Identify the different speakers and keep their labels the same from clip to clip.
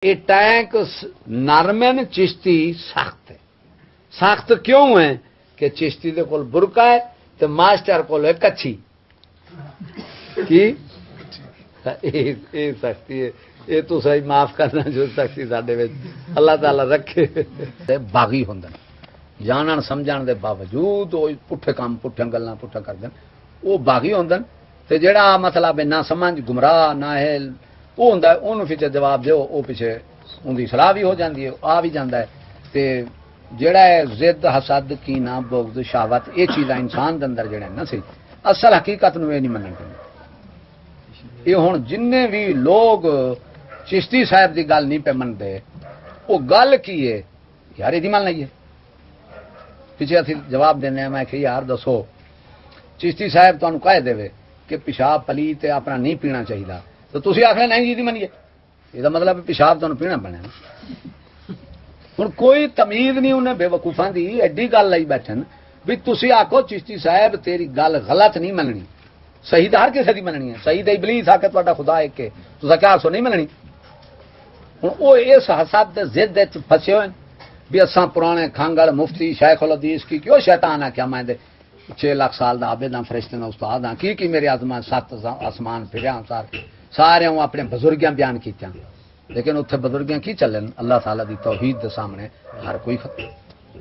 Speaker 1: یہ ٹینک نرم ہے، چشتی سخت ہے۔ سخت کیوں ہے کہ چشتی دے کول برقع ہے تو ماسٹر کول ہے کچھی کی سختی ہے۔ یہ تو صحیح معاف کرنا جو سختی ساڈے وچ اللہ تعالی رکھے۔ باغی ہوندے جانن سمجھن دے باوجود وہ پٹھے کام پٹھے گلاں پٹھا کردے وہ باغی ہوندے تے جڑا مطلب نہ سمجھ گمراہ نہ ہے وہ ہوندا اونوں پیچھے جواب دیو وہ پیچھے اندی صلاح بھی ہو جاندی ہے آ بھی جاندا ہے تے جڑا ہے ضد حسد کینہ بغض شہوت یہ چیزاں انسان دے اندر جڑے نا سی اصل حقیقت نو یہ نہیں منن دے۔ یہ ہن جنے بھی لوگ چشتی صاحب دی گل نہیں پہ منتے وہ گل کی ہے یار یہ من لئیے پیچھے اسی جواب دینے میں کہ یار دسو چشتی صاحب تمہیں کہہ دے کہ پیشاب پلیت اپنا نہیں پینا چاہیے تو تھی آخر نہیں جی منیے یہ مطلب پیشاب تمہیں پینا پڑنا ہوں کوئی تمیز نہیں انہیں بے وقوفاں دی ایڈی گل لائی بیٹھن بھی تھی آخو چشتی صاحب تیری گل غلط نہیں مننی صحیح تو ہر کسی کی مننی ہے صحیح تو ابلیس آ کے تا خدا ایک کے تصا کیا آسو نہیں مننی ہوں وہ اس حسد ضد پھسے ہوئے بھی اساں پرانے کھانگڑ مفتی شیخ الحدیث کی کیوں شیطان ہے کیا میں 6 لاکھ سال دا عابد ہاں فرشتے نے استاد ہاں کی میرے آزمان 7 آسمان پھریا سارے ہوں اپنے بزرگیاں بیان کیتیاں لیکن اتنے بزرگیاں کی چلن اللہ تعالیٰ دی توحید دے سامنے ہر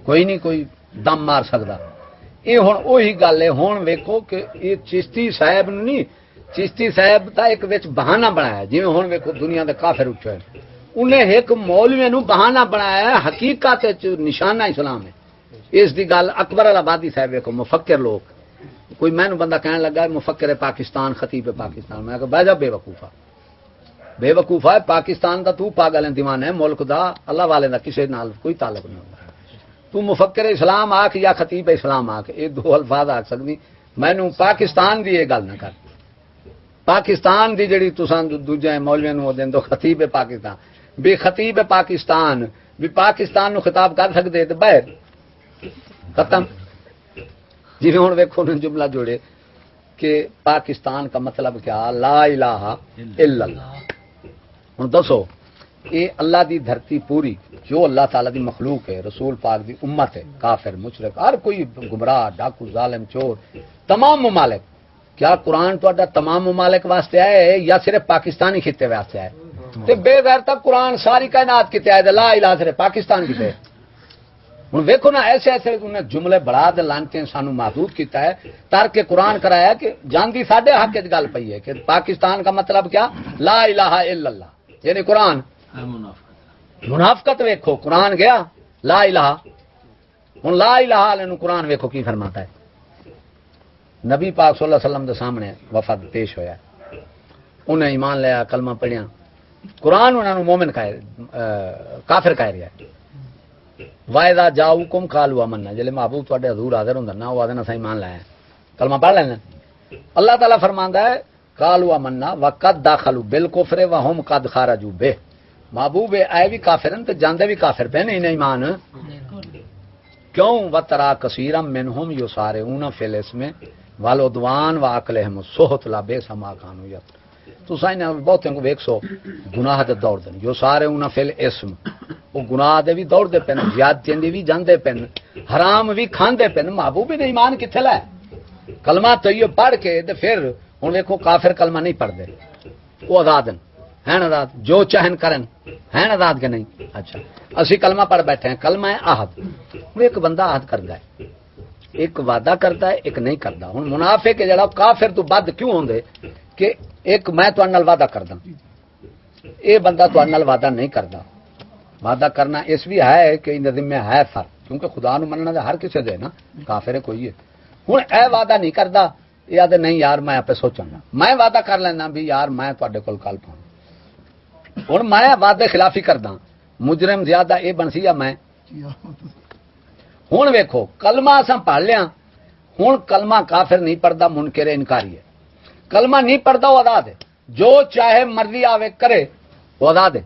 Speaker 1: کوئی نہیں کوئی دم مار سکتا یہ ہوں وہی گل ہے ہوں ویکو کہ یہ چشتی صاحب نہیں چشتی صاحب کا ایک بہانہ بنایا جی ہوں ویکو دنیا دے کافر اٹھے انہیں ایک مولوی نو بہانہ بنایا حقیقت نشانہ اسلام ہے اس دی گل اکبر آبادی صاحب ویکو مفکر لوگ کوئی میں بندہ کہنے لگا مفکر پاکستان خطیب پاکستان میں بہ جا بے وقوفا ہے پاکستان دا تو پاگل ہے دیوانہ ہے ملک دا اللہ والے دا کسی نال کوئی تعلق نہیں ہوتا تو مفکر اسلام آکھ یا خطیب اسلام آکھ یہ 2 الفاظ آکھ سکتی میں پاکستان دی یہ گل نہ کر پاکستان دی جڑی تساں دوجے مولویاں نو دین دو خطیب پاکستان بھی خطیب پاکستان بھی پاکستان نو خطاب کر سکتے تو باہر ختم جی ہوں ویکھو جملہ جوڑے کہ پاکستان کا مطلب کیا لا الہ الا اللہ ہوں دسو یہ اللہ دی دھرتی پوری جو اللہ تعالیٰ دی مخلوق ہے رسول پاک دی امت ہے کافر مشرک ہر کوئی گمراہ ڈاکو ظالم چور تمام ممالک کیا قرآن تو تمام ممالک واسطے آئے یا صرف پاکستانی خطے واسطے آئے تے بے غیر تک قرآن ساری کائنات کتے آئے لا الہ صرف پاکستان کتے ہوں ویکو نا ایسے ایسے انہیں جملے بڑا دے لانتے سانو محدود کیتا ہے ترک قرآن کرایا کہ جانتی ساڈے حق کی گل پئی ہے کہ پاکستان کا مطلب کیا لا الہ الا اللہ یعنی قرآن منافقت ویکھو قرآن گیا لا الہ ہوں لا الہ والے قرآن ویکھو کی فرماتا ہے نبی پاک صلی اللہ علیہ وسلم دے سامنے وفد پیش ہویا انہیں ایمان لیا کلمہ پڑھیا قرآن انہوں نے مومن کافر کہہ رہا ہے وائدہ جاؤ کم کالو امنا جلے محبوب تے حضور حاضر ہوں نا وہ آدھے ایمان لایا کلمہ پڑھ لینا اللہ تعالیٰ فرماندا ہے کالو امنا وقد داخلوا بالکفر وهم قد خرجوا به محبوب آئے بھی کافر ہیں تو جاندے بھی کافر پہ نہیں ایمان کیوں وترا کثیرا منهم یسارعون فی الاسم والعدوان واکلهم السحت لبئس ما كانوا یکسبون تو سائیں بہتوں کو ویکھ سو گناہ دے دوڑ دے یسارعون فی الاسم وہ گناہ دے بھی دوڑ دے پن زیادتیاں دی بھی جاندے پن حرام بھی کھاندے پن محبوب نے ایمان کتھے لائے کلمہ طیب پڑھ کے تے پھر ہن دیکھو کافر کلمہ نہیں پڑھ دے وہ آزاد ہیں آزاد جو چاہن کرن ہیں آزاد کے نہیں اچھا اسی کلمہ پڑھ بیٹھے ہیں کلمہ ہے عہد وہ ایک بندہ عہد کردا ہے ایک وعدہ کرتا ہے ایک نہیں کردا ہن منافق جڑا کافر تو بد کیوں ہوندے کہ ایک میں تہاڈے نال وعدہ کردا اے بندہ تہاڈے نال وعدہ نہیں کردا وعدہ کرنا اس بھی ہے کہ ان ذمہ ہے فرق کیونکہ خدا نو مننا ہر کسی دے نا کافر ہے کوئی ہے ہن اے وعدہ نہیں کردا یہ آدھے نہیں یار میں آپ سوچوں گا میں وعدہ کر لینا بھی یار میں تے کول کل پاؤں ہوں میں وعدے خلافی کردا مجرم زیادہ یہ بنسی یا میں ہوں ویکھو کلمہ اساں پڑھ لیا ہوں کلمہ کافر نہیں پڑھتا منکر انکاری ہے کلمہ نہیں پڑھتا وہ ادا دے جو چاہے مرضی آوے کرے وہ ادا دے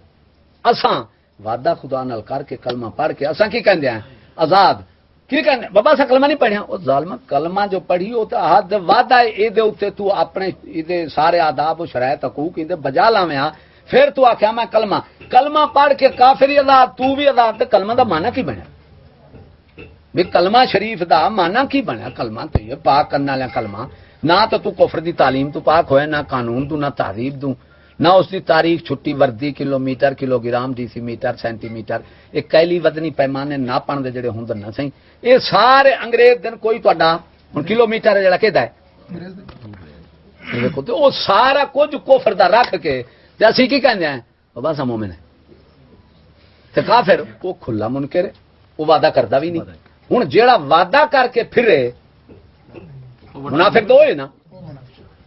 Speaker 1: اساں وعدہ خدا نال کر کے کلمہ پڑھ کے اساں کی کہندے ہیں آزاد کی کہندے بابا سا کلمہ نہیں پڑھیا او ظالم کلمہ جو پڑھی او تے حد وعدہ اے دے اوتے تو اپنے دے سارے آداب و شرائط حقوق دے بجا لاویں پھر تو آخیا میں کلمہ پڑھ کے کافر ہی آزاد تو بھی آزاد تے کلمہ دا معنی کی بنیا بھی کلمہ شریف دا معنی کی بنیا کلمہ تو یہ پاک کرنے والا کلمہ نہ تو کفر دی تعلیم تو پاک ہوئے نہ قانون تو نہ تہذیب تو نہ اس دی تاریخ چھٹی وردی kilometre kilogram decimetre centimetre ایک کیلی وزنی پیمانے ناپن دے جڑے ہوندے نہ سہی یہ سارے انگریز دن کوئی تہاڈا ہن کلومیٹر جڑا کہدا ہے دیکھو تے او سارا کچھ کفر دا رکھ کے تے اسی کی کہندے ہیں بس مومن ہے تے کافر وہ کھلا منکر ہے وہ وعدہ کردا بھی نہیں ہن جیڑا وعدہ کر کے پھرے منافق تو ہوئے نا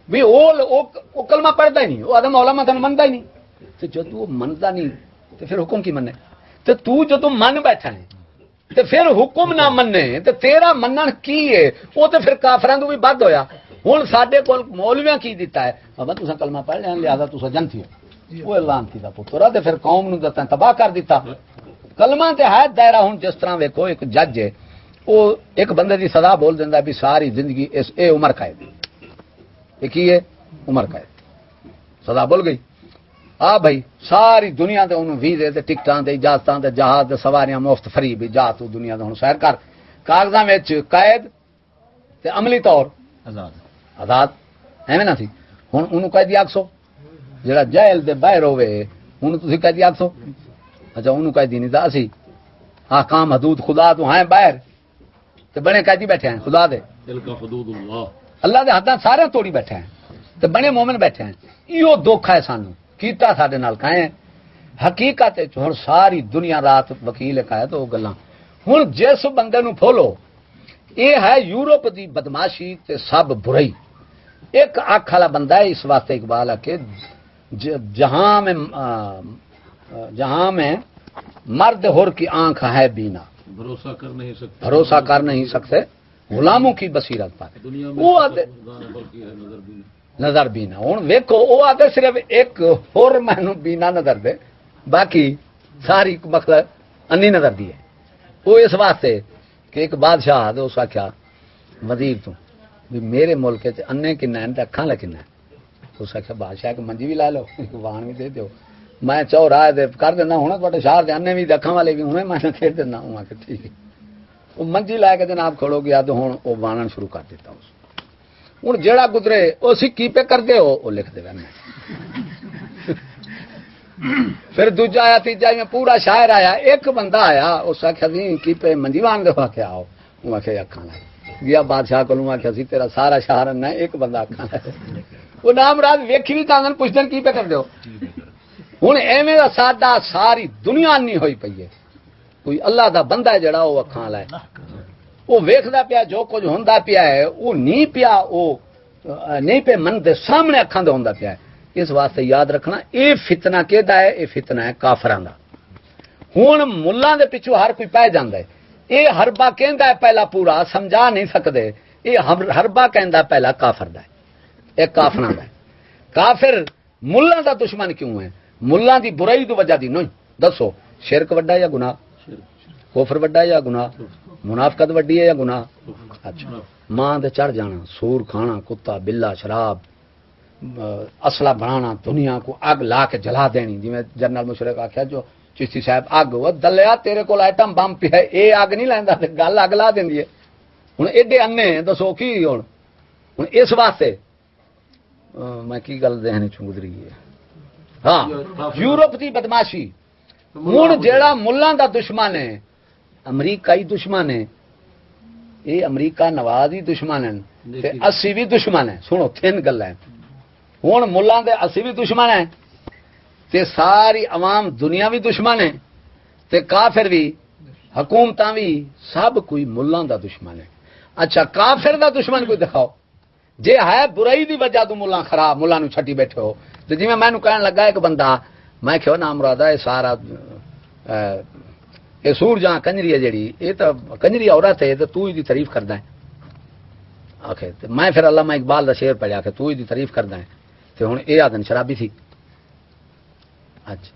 Speaker 1: بھی وہ کلمہ پڑھتا ہی نہیں وہ آدم مولا متن منتا ہی نہیں تو جب وہ منتا نہیں تو پھر حکم کی مننے تو جب من بیٹھا ہے تو پھر حکم نہ مننے تو تیرا منن کی ہے وہ تو پھر کافران تو بھی بد ہویا ہوں سارے کو مولویاں کی دیتا ہے بابا تصا کلمہ پڑھ لیا لہٰذا تصا جنتی ہو وہ لانتی کا پتر تو پھر قوم نو تباہ کر دیتا کلمہ تے ہے دائرہ ہوں جس طرح ویکھو ایک جج ہے وہ ایک بندے دی سزا بول دینا بھی ساری زندگی اے عمر قید ایک ہی ہے عمر قید سزا بول گئی آ بھائی ساری دنیا تے انہوں ویزے تے ٹکٹاں تے اجازتاں تے جہاز تے سواریاں مفت فری بھی جا تو دنیا تے ہن سیر کر کاغذاں وچ قید تے عملی طور آزاد ایویں نہ سی ہن انہوں قیدی آکھسو جڑا جیل دے باہر ہوے انہوں تسی قیدی آکھسو اچھا انہوں قیدی نہیں دا اسی احکام حدود خدا تو ہیں باہر تے بنے قیدی بیٹھے ہیں خدا دے تلک حدود اللہ دے حداں سارے توڑی بیٹھے ہیں تے بنے مومن بیٹھے ہیں ایو دکھ ہے سانو کیتا ساڈے نال کہیں حقیقت ہن ساری دنیا رات وکیل کہے تو گلاں ہن جس بندے نو پھولو یہ ہے یورپ دی بدماشی تے سب برائی ایک آنکھ والا بندہ ہے اس واسطے اقبال ہے کہ جہاں میں مرد ہور کی آنکھ ہے بینا بھروسہ کر نہیں سکتے غلاموں کی بصیرت پر وہ نظر بینا ہوں ویکو وہ آتے صرف ایک ہور مینو بینا نظر دے باقی ساری مطلب انی نظر دی ہے وہ اس واسطے کہ ایک بادشاہ آدھے اس آخیا وزیر تو بھی میرے ملک انے کن اکھاں لے کن اس آخیا بادشاہ ایک منجی بھی لا لو ایک وان بھی دے دیو میں چو راہ دے کر دینا ہونا تھوڑے شہر دے انے بھی اکھاں والے بھی ہونے میں کھیل دینا ہوں کہ ٹھیک ہے وہ منجی لا کے جناب کھڑو گیا تو ہوں وہ وانن شروع کر دیتا اس ہوں جیڑا گزرے وہ سی کی پہ کر دے وہ لکھ دے پھر دوجا آیا تیجا میں پورا شاعر آیا ایک بندہ آیا اس آخیا سی کی پہ منجی وان دے آخیا آؤ وہ آخیا اکھاں لائے گیا بادشاہ کو آخیا سی تیرا سارا شہر نہ ایک بندہ اکھاں لائے وہ نام راج ویکھی بھی تاں پوچھتے کی پہ کر دو ہوں ایویں دا ساڈا ساری دنیا نہیں ہوئی پئی ہے کوئی اللہ دا بندہ ہے جڑا وہ اکھاں لائے وہ ویکھدا پیا جو کچھ ہوندا پیا ہے وہ نہیں پیا وہ نہیں پہ من دے سامنے اکھاں دے ہوندا پیا ہے اس واسطے یاد رکھنا اے فتنہ کیدا ہے اے فتنہ ہے کافراں دا ہن ملّاں دے پیچھے ہر کوئی پے جاندا ہے اے حربہ کہندا ہے پہلا پورا سمجھا نہیں سکدے اے حربہ کہندا پہلا کافر دا ہے اے کافراں دا ہے کافر ملّاں دا دشمن کیوں ہے ملّاں دی برائی دی وجہ دی نہیں دسو شرک وڈا یا گناہ کفر وڈا یا گناہ منافقت وڈی ہے یا گناہ اچھا ماں دے چڑھ جانا سور کھانا کتا بلا شراب اسلحہ بنانا دنیا کو اگ لا کے جلا دینی جی میں جنرل مشرق آخیا جو چشتی صاحب اگ وہ دلیا تیرے کو ایٹم بم پیا اے اگ نہیں لینا گل اگ لا دینی ہے ہوں ایڈے انے دسو کی ہوں اس واسطے میں کی گل ذہن چ گزری ہے ہاں یورپ دی بدماشی ہوں جیڑا ملاں دا دشمن ہے امریکائی دشمن ہے یہ امریکہ نواز ہی دشمن ہیں اسی بھی دشمن ہیں سنو تین گل ہیں ہوں ملاں دے اسی بھی دشمن ہیں تے ساری عوام دنیا بھی دشمن ہے تے کافر بھی حکومتاں بھی سب کوئی ملاں دا دشمن ہے اچھا کافر دا دشمن کوئی دکھاؤ جے ہے برائی دی وجہ تو ملاں خراب ملاں نو چھٹی بیٹھے ہو تے جی میں نو کہن لگا ایک بندہ میں کہو نام مراد ہے سارا یہ سور جہاں کنجری ہے جیڑی یہ تو کنجری عورت ہے تو ہی دی تعریف کردا ہے آخر میں پھر علامہ اقبال دا شعر پڑھیا کہ تو ہی دی تعریف کردا ہے تو ہن اے آدن شرابی تھی اچھا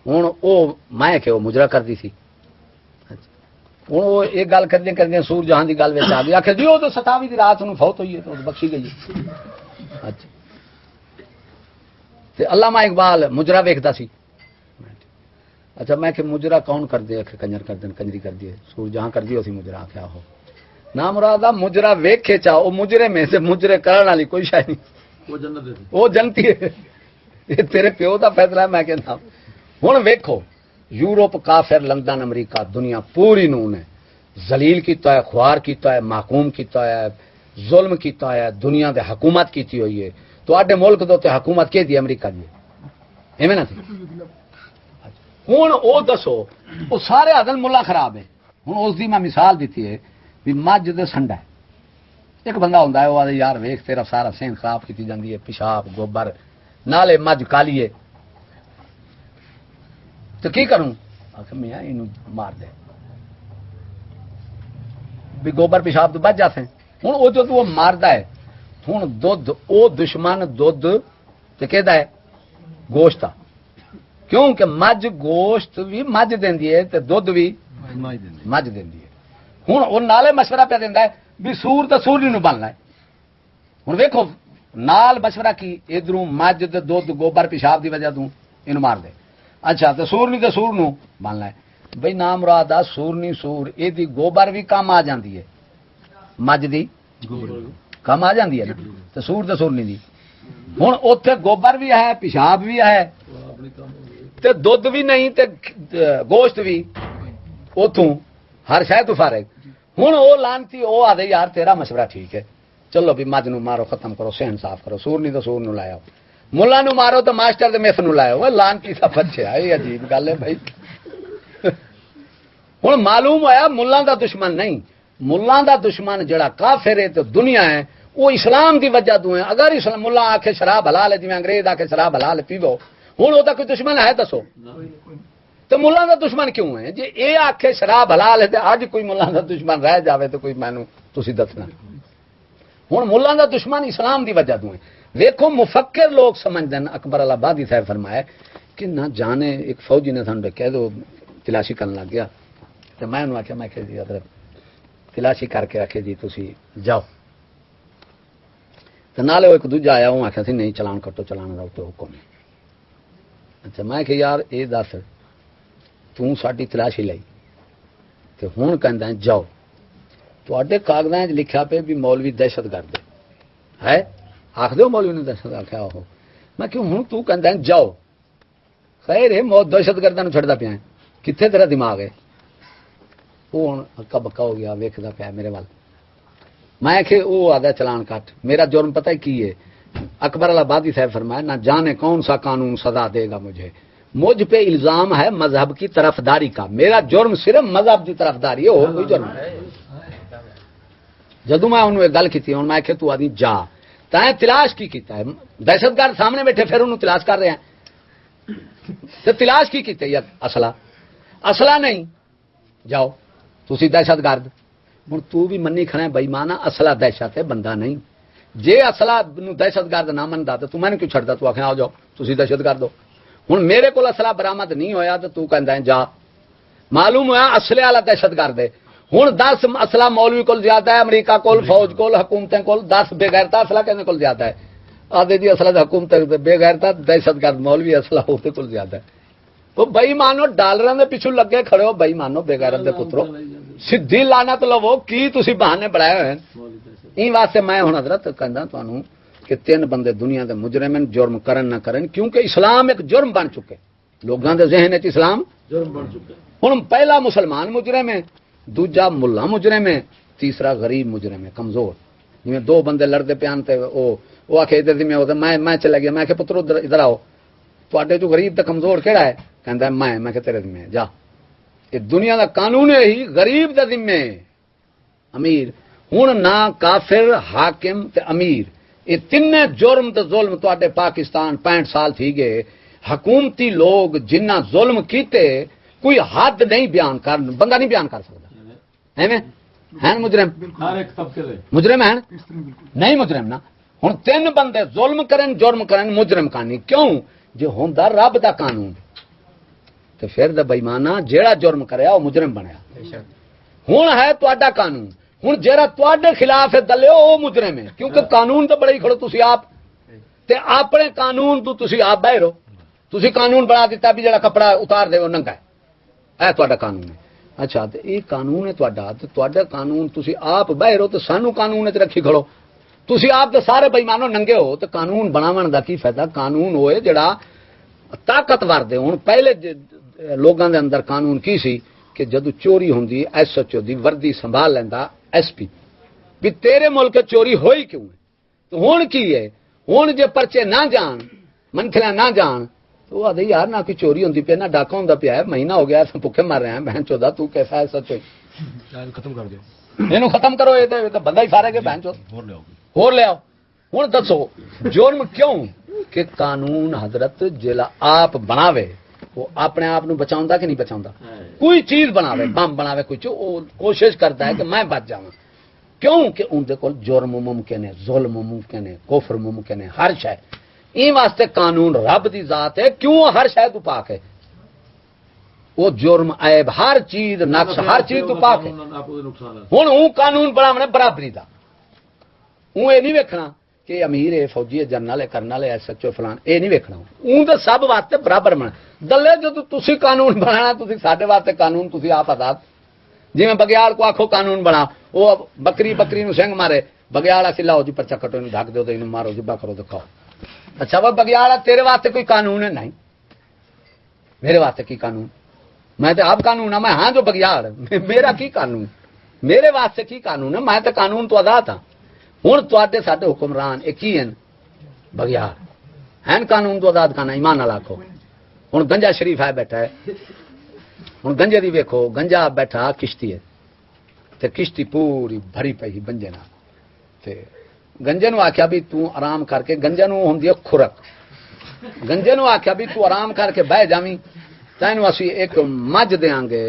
Speaker 1: ہن او میں کہ وہ مجرا کردی سی اچھا ہن وہ ایک گل کردے سور جہاں دی گل وچ آ گئی آخر جی وہ تو 27 دی رات نو فوت ہوئی ہے تو بخشی گئی اچھا تے علامہ اقبال مجرا ویکھدا سی. اچھا میں کہ مجرا کون کر دے کہ کنجر کر دین کنجری کر دیے سور جہاں کر دی اسی مجرا کیا ہو نا مراد مجرا ویکھے چا او مجرے میں سے مجرے کرن والی کوئی شے نہیں وہ جنتی ہے. یہ تیرے پیو دا فیصلہ ہے. میں کہنا ہن ویکھو یورپ کافر لندن امریکہ دنیا پوری نو نے ذلیل کیتا ہے خوار کیتا ہے محکوم کیتا ہے ظلم کیتا ہے دنیا دے حکومت کیتی ہوئی ہے. تواڈے ملک دے تے حکومت کی دی امریکہ دی ایویں نہ تھی. ہوں وہ دسو وہ سارے عدل ملا خراب ہے. ہوں اس کی میں مثال دیتی ہے بھی مجھ دے سنڈا ہے. ایک بندہ ہوں وہ آدھے یار ویخ تیرا سارا سین خراب کی جاتی ہے پیشاب گوبر نالے مجھ کالی ہے تو کی کروں آخر میں یہ مار دے بھی گوبر پیشاب تو بچ جاتے ہیں. ہوں وہ جو وہ ماردا ہے ہوں دھد وہ دشمن دھد تو کہ گوشت آ کیوں کہ مجھ گوشت بھی مجھ دینی ہے تے دودھ بھی مجھ دینی ہے. ہوں وہ نالے مشورہ پہ دینا ہے بھی سور تو سورنی نو بننا ہے. ہوں ویکو نال مشورہ کی ادھر مجھ تے دودھ گوبر پیشاب دی وجہ تو یہ مار دے. اچھا تو سورنی تو سور نو بننا ہے. بھائی نام مراد آ سورنی سور یہ گوبر بھی کم آ جاتی ہے مجھ دی کم آ جاتی ہے نا تو سور تو سورنی دی. ہوں اتنے گوبر بھی ہے پیشاب بھی ہے تے دودھ بھی نہیں تے گوشت بھی اتوں ہر شاید فارغ. ہوں وہ لانتی وہ آدھے یار تیرا مشورہ ٹھیک ہے چلو بھی مجھ نو مارو ختم کرو صحن صاف کرو سور نہیں تو سور نو لاؤ ملا نو مارو تو ماسٹر دے مس نو لاؤ وہ لانتی سا بچے یہ عجیب گل ہے بھائی. ہوں معلوم ہوا ملا دا دشمن نہیں ملا دا دشمن جڑا کافر ہے تو دنیا ہے وہ اسلام دی وجہ تو ہے. اگر اسلام ملا آکھے شراب حلال ہے جی انگریز آکھے شراب حلال ہے پیو ہوں وہ کوئی دشمن ہے دسو تو ملا دا دشمن کیوں ہے جی یہ آکھے شراب حلال ہے اج کوئی ملا دا دشمن رہ جاوے تو کوئی مینوں تسی دسنا. ہوں ملا دا دشمن اسلام دی وجہ تو ہے. دیکھو مفکر لوگ سمجھتے ہیں اکبر آبادی صاحب فرمایا کہ نہ جانے ایک فوجی نے سن کہہ دو تلاشی کرنے لگ گیا تو میں انہوں آخیا میں کہ جی حضرت تلاشی کر کے رکھے جی تسی جاؤ تو نالے وہ ایک دوجا آیا وہ آخیا سی نہیں چلان کٹو چلان کا تو حکم ہے. اچھا میں کہ یار یہ دس تاری تلاشی لائی تو ہوں کہ جاؤ تے کاغذات لکھا پہ بھی مولوی دہشت گرد ہے آخ دو مولوی نے دہشت آخیا وہ میں کہ ہوں تو کہ جاؤ خیر ہے موت دہشت گردوں چڑھتا پیا کتنے تیرا دماغ ہے وہ ہوں ہکا بکا ہو گیا ویکھدا پیا میرے وال. میں کہ وہ آدھا چلان کٹ میرا جرم پتہ کی ہے اکبر آبادی صاحب فرمایا نہ جانے کون سا قانون سزا دے گا مجھ پہ الزام ہے مذہب کی طرفداری کا میرا جرم صرف مذہب کی طرفداری ہے اور کوئی جرم نہیں. جدو میں انہوں نے گل کی میں کہ تو آدھی جا تائیں تلاش کی کیتا ہے دہشت گرد سامنے بیٹھے پھر انہوں تلاش کر رہے ہیں تو تلاش کی کیتے یا اصلہ نہیں جاؤ تسی دہشت گرد ہوں تو بھی منی کھڑا ہے بئی مانا اصلہ دہشت ہے بندہ نہیں جے اصلہ دہشت گرد نہ منتا تو میں نے کیوں چھڑتا تو آخر آ جاؤ تسی دہشت گرد ہو. ہوں میرے کو اصلہ برآمد نہیں ہویا تو کہندا ہے جا معلوم ہوا اصلے والا دہشت گرد ہے. ہوں 10 اصلہ مولوی کو زیادہ ہے امریکہ کول فوج کول حکومتیں کول 10 بے غیرتا اصلہ کہنے کو زیادہ ہے آدھے جی اصلہ حکومت بے غیرتا دہشت گرد مولوی اصلہ ہوتے کو زیادہ ہے. وہ بئی مانو ڈالراں دے پیچھے لگے کھڑے ہو بئی مانو بے غیرت دے پترو سدھی لعنت لو کی تسی بہانے بڑھائے ہوئے این واسطے میں ہن حضرت کہندا تانوں کہ 3 بندے دنیا دے مجرم جرم کرن نہ کرن کیونکہ اسلام ایک جرم بن چکے لوگاں دے ذہن وچ اسلام جرم بن چکا. ہن پہلا مسلمان مجرم ہے دوجا ملا مجرم ہے تیسرا غریب مجرم ہے کمزور. جویں 2 بندے لڑتے پیان تے وہ آکھے ادھر ذمہ ہوتا میں چلا گیا میں کہ پترو ادھر آؤ تواڈے تو غریب تے کمزور کیڑا ہے کہندا میں کہ تیرے ذمہ جا. یہ دنیا دا قانون ہے ہی غریب دے ذمہ امیر. ہن نہ کافر حاکم تے امیر یہ 3 جرم تے ظلم تواڈے پاکستان 65 سال تھی گئے حکومتی لوگ جنہ ظلم کیتے کوئی حد نہیں بیان کر بندہ نہیں بیان کر سکتا ایویں ہیں مجرم مجرم ہیں نہیں مجرم نا. ہوں 3 بندے ظلم کرن جرم کرن مجرم کہانی کیوں جو ہوندا رب دا قانون تو پھر دا بےمانہ جیڑا جرم کریا وہ مجرم بنیا. ہوں ہے تہاڈا قانون ہوں جیڑا تہاڈے خلاف ہے دلے وہ مجرم ہے کیونکہ قانون تو بڑے ہی کھڑو تسی آپ تے اپنے قانون تو تسی آپ باہر ہو تسی قانون بنا دیتا بھی جڑا کپڑا اتار دے وہ ننگا ہے اے تہاڈا قانون ہے اچھا تے یہ قانون ہے تہاڈا تے تہاڈا قانون تسی آپ باہر ہو تے سانو قانون وچ رکھی کھڑو تسی آپ تے سارے بے ایمانو ننگے ہو تے قانون بناون دا کی فائدہ قانون ہوئے جڑا طاقتور دے ہن پہلے لوگاں دے اندر قانون کی سی کہ جدو چوری ہوندی ایس ایچ او دی وردی سنبھال لیندا ایس پی بھی تیرے ملک چوری ہوئی کیوں ہے تو ہن کی ہے ہن جے پرچے نہ جان منکھلا نہ جان تو وہ آدھے یار نہ کوئی چوری ہوندی پئی نہ ڈاکہ ہوندا پیا ہے مہینہ ہو گیا اساں بھوکے مر رہے ہیں بہن چودا تو کیسا ہے سچ
Speaker 2: ختم کر دو
Speaker 1: اینو ختم کرو یہ تے بندہ ہی فارغ ہے بہن چود ہور لے آؤ ہن دسو جرم کیوں کہ قانون حضرت جلا آپ بناوے وہ اپنے آپ بچاؤں کہ نہیں بچاؤں کوئی چیز بناوے بم بناوے کوئی کوشش کرتا ہے کہ میں بچ جاؤں کیوں کہ اندر کول جرم ممکن ہے ظلم ممکن ہے کفر ممکن ہے ہر شے این واسطے قانون رب دی ذات ہے کیوں ہر شے تو پاک ہے وہ جرم عیب ہر چیز نقص ہر چیز تو پاک ہے ہن اون قانون بناونا برابری دا اون یہ نہیں ویکھنا کہ امیر ہے فوجی ہے جنرل ہے کرنل ہے ایس ایچ او فلان یہ نہیں ویکھنا اون تے سب واسطے برابر بنا دلے جو تسی قانون بنانا تسی ساڈے واسطے قانون تسی آپ آزاد جی میں بگیال کو آخو قانون بنا وہ بکری بکری نو سنگ مارے بگیال آ لاؤ جی پرچا کٹو ڈھک دو تو مارو جبا کرو دکھاؤ اچھا وہ بگیال تیرے واسطے کوئی قانون ہے نہیں میرے واسطے کی قانون میں تو آپ قانون ہاں میں ہاں جو بگیال میرا کی قانون میرے واسطے کی قانون ہے میں تو قانون تو آزاد ہاں ہوں تے سارے حکمران ایک ہی ہیں بگیال ہیں قانون تو آزاد کھانا ایمان نہ آخو ہوں گنجا شریف ہے بیٹھا ہے ہوں گنجے دی ویکھو گنجا بیٹھا کشتی ہے تے کشتی پوری بھری پئی گنجے نال تے گنجے نو آخیا بھی تو آرام کر کے گنجے نو ہوندی ہے خورک گنجے نو آخیا بھی تو آرام کر کے بہ جاویں تینوں اسی ایک مجھ دیاں گے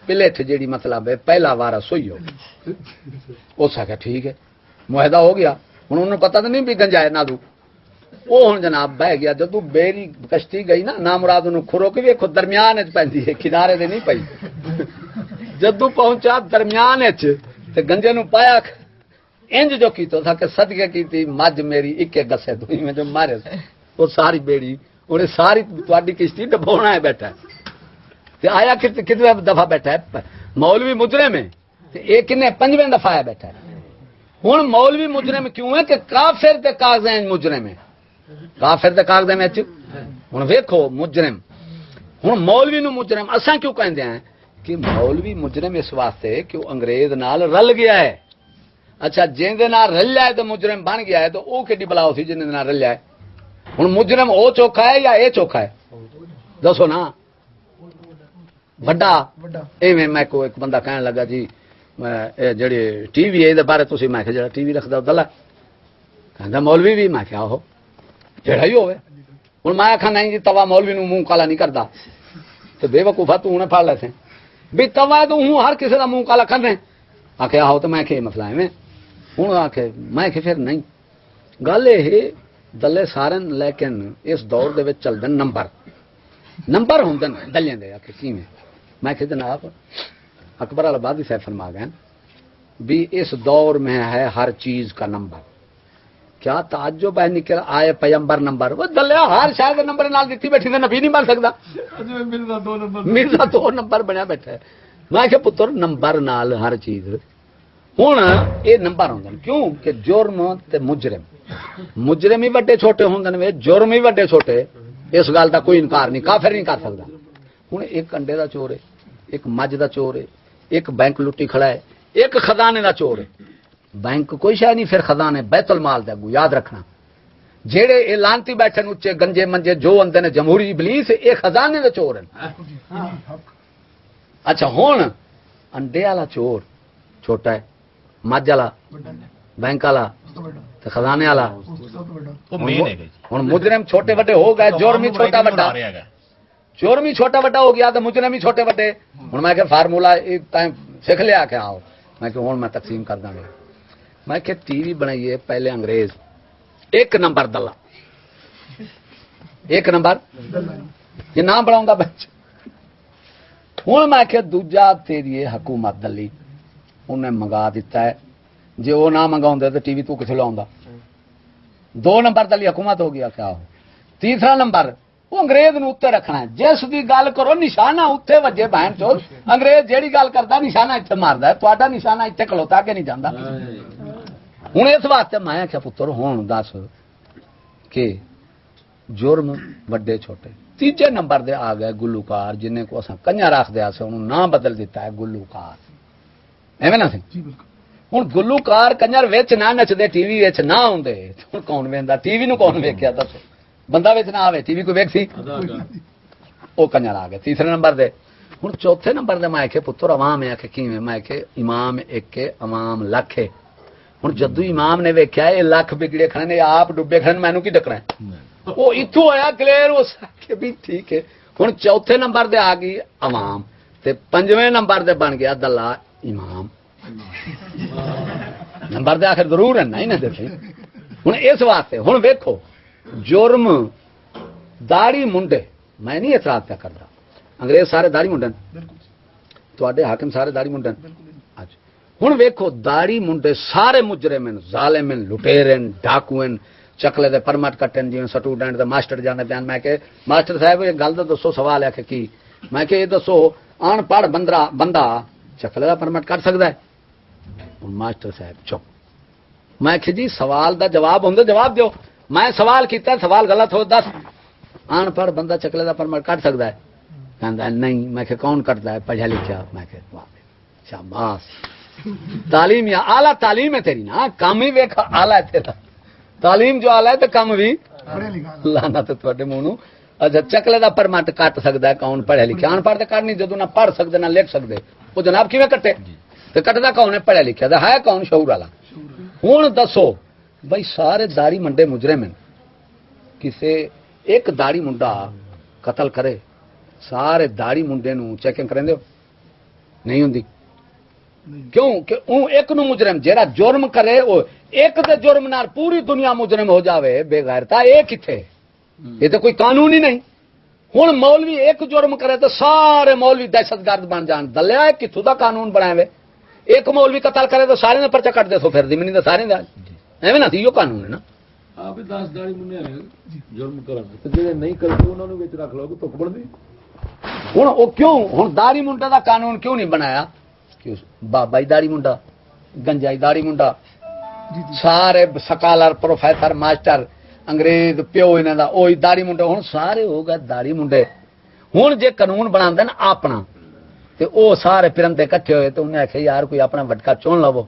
Speaker 1: پلیٹ جیڑی مطلب ہے پہلا وارا سوئی ہو اس آخیا ٹھیک ہے معاہدہ ہو گیا ہوں انہوں نے پتا تو نہیں بھی گنجا ہے نادو وہ ہوں جناب بہ گیا جدو بیری کشتی گئی نا مراد انہوں کھرو کے ویکھو درمیان پی کنارے دے نہیں پئی جدو پہنچا درمیان تے گنجے نو پایا انج جو کیتا تھا کہ صدقے کیتی مجھ میری اکے گسے تو میں جو مارے وہ ساری بیڑی انہیں ساری تواڈی کشتی ڈبونا ہے بیٹھا تے آیا کتنے دفعہ بیٹھا ہے مولوی مجرم ہے تے اے کنے پنجویں دفعہ ہے بیٹھا ہے ہوں مولوی مجرم کیوں ہے کہ کافر دے کاغذیں مجرم ہے کافر دے کاغذ میں ہوں ویکھو مجرم ہوں مولوی نو مجرم اساں کیوں کہندے ہیں کہ مولوی مجرم اس واسطے کہ وہ انگریز نال رل گیا ہے اچھا جن نال رلیا ہے تو مجرم بن گیا ہے تو وہ کیڈی بلاؤ سی جن نال رلیا ہے ہوں مجرم او چوکھا ہے یا اے چوکھا ہے دسو نا وڈا ایویں میں کو ایک بندہ کہنے لگا جی جڑی ٹی وی ہے بارے تھی میں جڑا ٹی وی رکھتا دلہ کہ مولوی بھی میں کیا ہو جڑا ہی ہوئے ہوں میں آخا نہیں جی توا مولوی نو منہ کالا نہیں کرتا تو بے وقوفا تو پڑ لے تھے بھی توا تو ہوں ہر کسی کا منہ کالا کرنے آخیا آہو تو میں کہ مسئلہ ہے ہوں آخ میں کہ پھر نہیں گل یہ دلے سارے لیکن اس دور دے وچ چلتے نمبر ہوں دلے دے آخ کی میں کہ جناب اکبر الآبادی صاحب فرما گئے بھی اس دور میں ہے ہر چیز کا نمبر کیا تعجب ہے نکل آئے پیمبر نمبر وہ دلیا ہر شاید نمبر نال دیتی بیٹھی تے نبی نہیں بن سکتا مرزا دو نمبر بنیا بیٹھا ہے میں کہ پتر نمبر نال ہر چیز ہوں یہ نمبر ہوں کیوں کہ جرم تے مجرم ہی وڈے چھوٹے ہوں جرم ہی وڈے چھوٹے اس گل کا کوئی انکار نہیں کافر نہیں کر سکتا ہوں ایک انڈے دا چور ہے ایک مجھ دا چور ہے ایک بینک لٹی کھڑا ہے ایک خزانے دا چور ہے بینک کوئی شاید نہیں پھر خزانے بیت المال دے گو یاد رکھنا جیڑے یہ لانتی بیٹھے اچے گنجے منجے جو اندر نے جمہوری ابلیس یہ خزانے دے چور ہیں اچھا ہوں انڈے والا چور چھوٹا ہے مجھ والا بینک والا خزانے والا ہوں مجرم چھوٹے وڈے ہو گئے جرم ہی چھوٹا وڈا چور بھی چھوٹا وڈا ہو گیا تو مجرم بھی چھوٹے وڈے ہوں میں کہ فارمولا سیکھ لیا کہ آؤ میں کہ ہوں میں تقسیم کر داں گا میں کہ ٹی وی بنائیے پہلے انگریز ایک نمبر دلہ ایک نمبر یہ نام بناؤں گا بچ ہوں میں کہ دوجا تیری حکومت دلی انہیں منگا دیتا ہے جی وہ نہ منگا تو ٹی وی تو کتنے لاؤں 2 نمبر دلی حکومت ہو گیا کیا ہو. تیسرا نمبر وہ انگریز نو اتنے رکھنا ہے. جس کی گل کرو نشانہ اتنے وجے بہن چو. انگریز جیڑی گل کرتا نشانہ اتنے مارتا ہے. تا نشانہ اتنے کھلوتا کہ نہیں جانا. ہوں اس واسطے میں آخیا پتر ہوں دس کہ جرم وڈے چھوٹے. تیجے نمبر دے آ گئے گلوکار جنہیں کو اصا کنیا رکھ دیا سے انہوں نام بدل دیتا ہے گلوکار. ایویں نہ سی ہوں گلوکار کنجر وچ نہ نچدے ٹی وی وچ نہ آدھے ہوں کون وہدا ٹی وی نو کون ویکیا دسو. بندہ وچ نہ آئے ٹی وی کو ویک سی وہ کنجر آ گئے. تیسرے نمبر دے ہوں چوتھے نمبر دے میں آخے پتر عوام ہے کہ کیویں میں آخے امام ایک عوام لکھ ہے. ہوں جدو امام نے ویکیا یہ لکھ بگڑے کھڑے نے آپ ڈبے کھڑے مینوں کی ڈکنا وہ اتوں آیا کلیئر اس بھی ٹھیک ہے. ہوں چوتھے نمبر دے آ گئی عوام تے پنجویں نمبر دے بن گیا دلہ امام. نمبر دے آخر ضرور ہے نہیں نہ دیکھیں. ہوں اس واسطے ہوں ویکھو جرم داڑھی منڈے میں نہیں اعتراض پہ کرتا. انگریز سارے داڑھی منڈن تے حاکم سارے داڑھی منڈن. اچھا ہوں ویکھو داڑھی منڈے سارے مجرم ظالم لٹیرن ڈاکوئن چکلے دے پرمٹ کٹن جی سٹوڈنٹ ماسٹر جانے پہ. میں کہ ماسٹر صاحب یہ گل تو دسو سوال ہے کہ کی میں کہ یہ دسو ان پڑھ بندہ چکلے دا پرمٹ کٹ سکتا ہے. ماسٹر صاحب چپ. میں کہ جی سوال دا جواب ہوں جواب دیو. میں سوال کیتا ہے سوال غلط ہو دس ان پڑھ بندہ چکلے دا پرمٹ کٹ سکتا ہے. کہندا نہیں. میں کہ کون کٹتا ہے پڑھا لکھا. میں کہ شاباش تعلیم یا اعلیٰ تعلیم ہے تیری نا کام ہی ویکھ اعلیٰ ہے تیرا. تعلیم جو اعلیٰ ہے تو کم بھی لانا تو تھوڑے منہ. اچھا چکلے دا پرمٹ کٹ سکتا ہے کون پڑھے لکھا. ان پڑھ کٹ نہیں جدو نہ پڑھ سکتے نہ لکھ سکتے وہ جناب کیویں کٹے تو کٹدا کون ہے پڑھیا لکھا ہے کون شعور والا. ہوں دسو بھائی سارے داڑھی منڈے مجرم ہیں. کسے ایک داڑھی منڈا قتل کرے سارے داڑھی منڈے نو چیکنگ کریں دیو نہیں ہوندی. کیوں کہ ایک نو مجرم جیڑا جرم کرے وہ ایک دے جرم نال پوری دنیا مجرم ہو جاوے بے غیرتا یہ کتنے. یہ تو کوئی قانون ہی نہیں. ہوں مولوی ایک جرم کرے تو سارے مولوی دہشت گرد بن جان. دلیا کتوں کا قانون بنایا وے. ایک مولوی قتل کرے تو سارے نے پرچہ کٹ دے سو پھر دی تو سارے ایویں نہ تھی یہ قانون ہے نا.
Speaker 2: آپ 10 داڑھی مننے جرم کرتے نہیں کرتے انہوں نے رکھ لو تو بڑھ دی.
Speaker 1: ہوں وہ کیوں ہوں داڑھی منڈا کا قانون کیوں نہیں بنایا. بابا داڑھی منڈا گنجائی داڑھی منڈا سارے سکالر پروفیسر ماسٹر انگریز پیو انہوں کا وہی داڑھی منڈا. ہوں سارے ہو گئے داڑھی منڈے. ہوں جے قانون بنا نا اپنا تو وہ سارے پرندے کٹھے ہوئے تو انہیں آخیا یار کوئی اپنا وٹکا چن لو.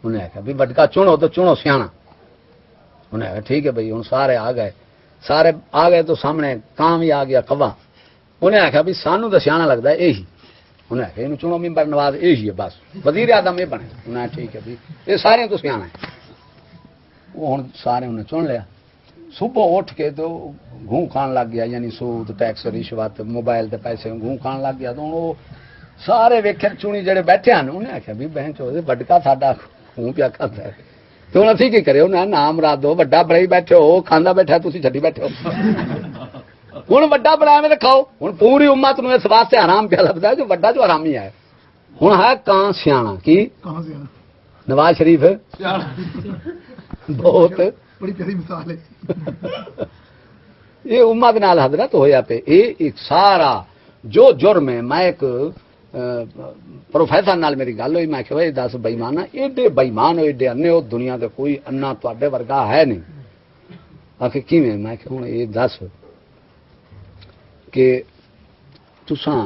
Speaker 1: انہیں آخیا بھی وٹکا چنو تو چنو سیاح. انہیں آخیا ٹھیک ہے بھائی. ہوں سارے آ گئے تو سامنے کام ہی آ گیا کوا. انہیں آخیا بھی سانو تو سیاح لگتا ہے یہی. انہیں آخیا یہ چنو ممبر نواز یہی ہے بس وزیر اعظم یہ بنے. انہیں ٹھیک ہے بھائی یہ سارے تو سیاح ہیں. وہ ہوں سارے انہیں چن لیا. صبح اٹھ کے تو گھوں کھان لگ گیا یعنی سود ٹیکس رشوت موبائل کے پیسے گھوں کھان لگ گیا. تو وہ سارے ویکھے چونی جڑے بیٹھے ہیں انہیں آخیا بھی بہن چو وڈکا ساڈا خون پیا کھاتا ہے تو ہوں ابھی کی کرے. انہیں نام مراد دو وڈا بڑا ہی بیٹھے ہو کھانا بیٹھا تھی چڈی بیٹھے ہو. ہوں وڈا بڑا میں کھاؤ. ہوں پوری امت نو اس واسطے حرام پیا لگتا ہے جو وڈا جو حرامی ہے. ہوں ہے کان سیاح کی نواز شریف بہت
Speaker 3: بڑی پیاری مثال ہے.
Speaker 1: یہ امت نال حضرت ہویا پہ یہ سارا جو جرم ہے. میں ایک پروفیسر نال میری گل ہوئی. میں کہ دس بئیمان ایڈے بئیمان ہو ایڈے انے ہو دنیا کے کوئی انا تے ورگا ہے نہیں. آخر کیویں. میں کہ ہوں یہ دس کہ تساں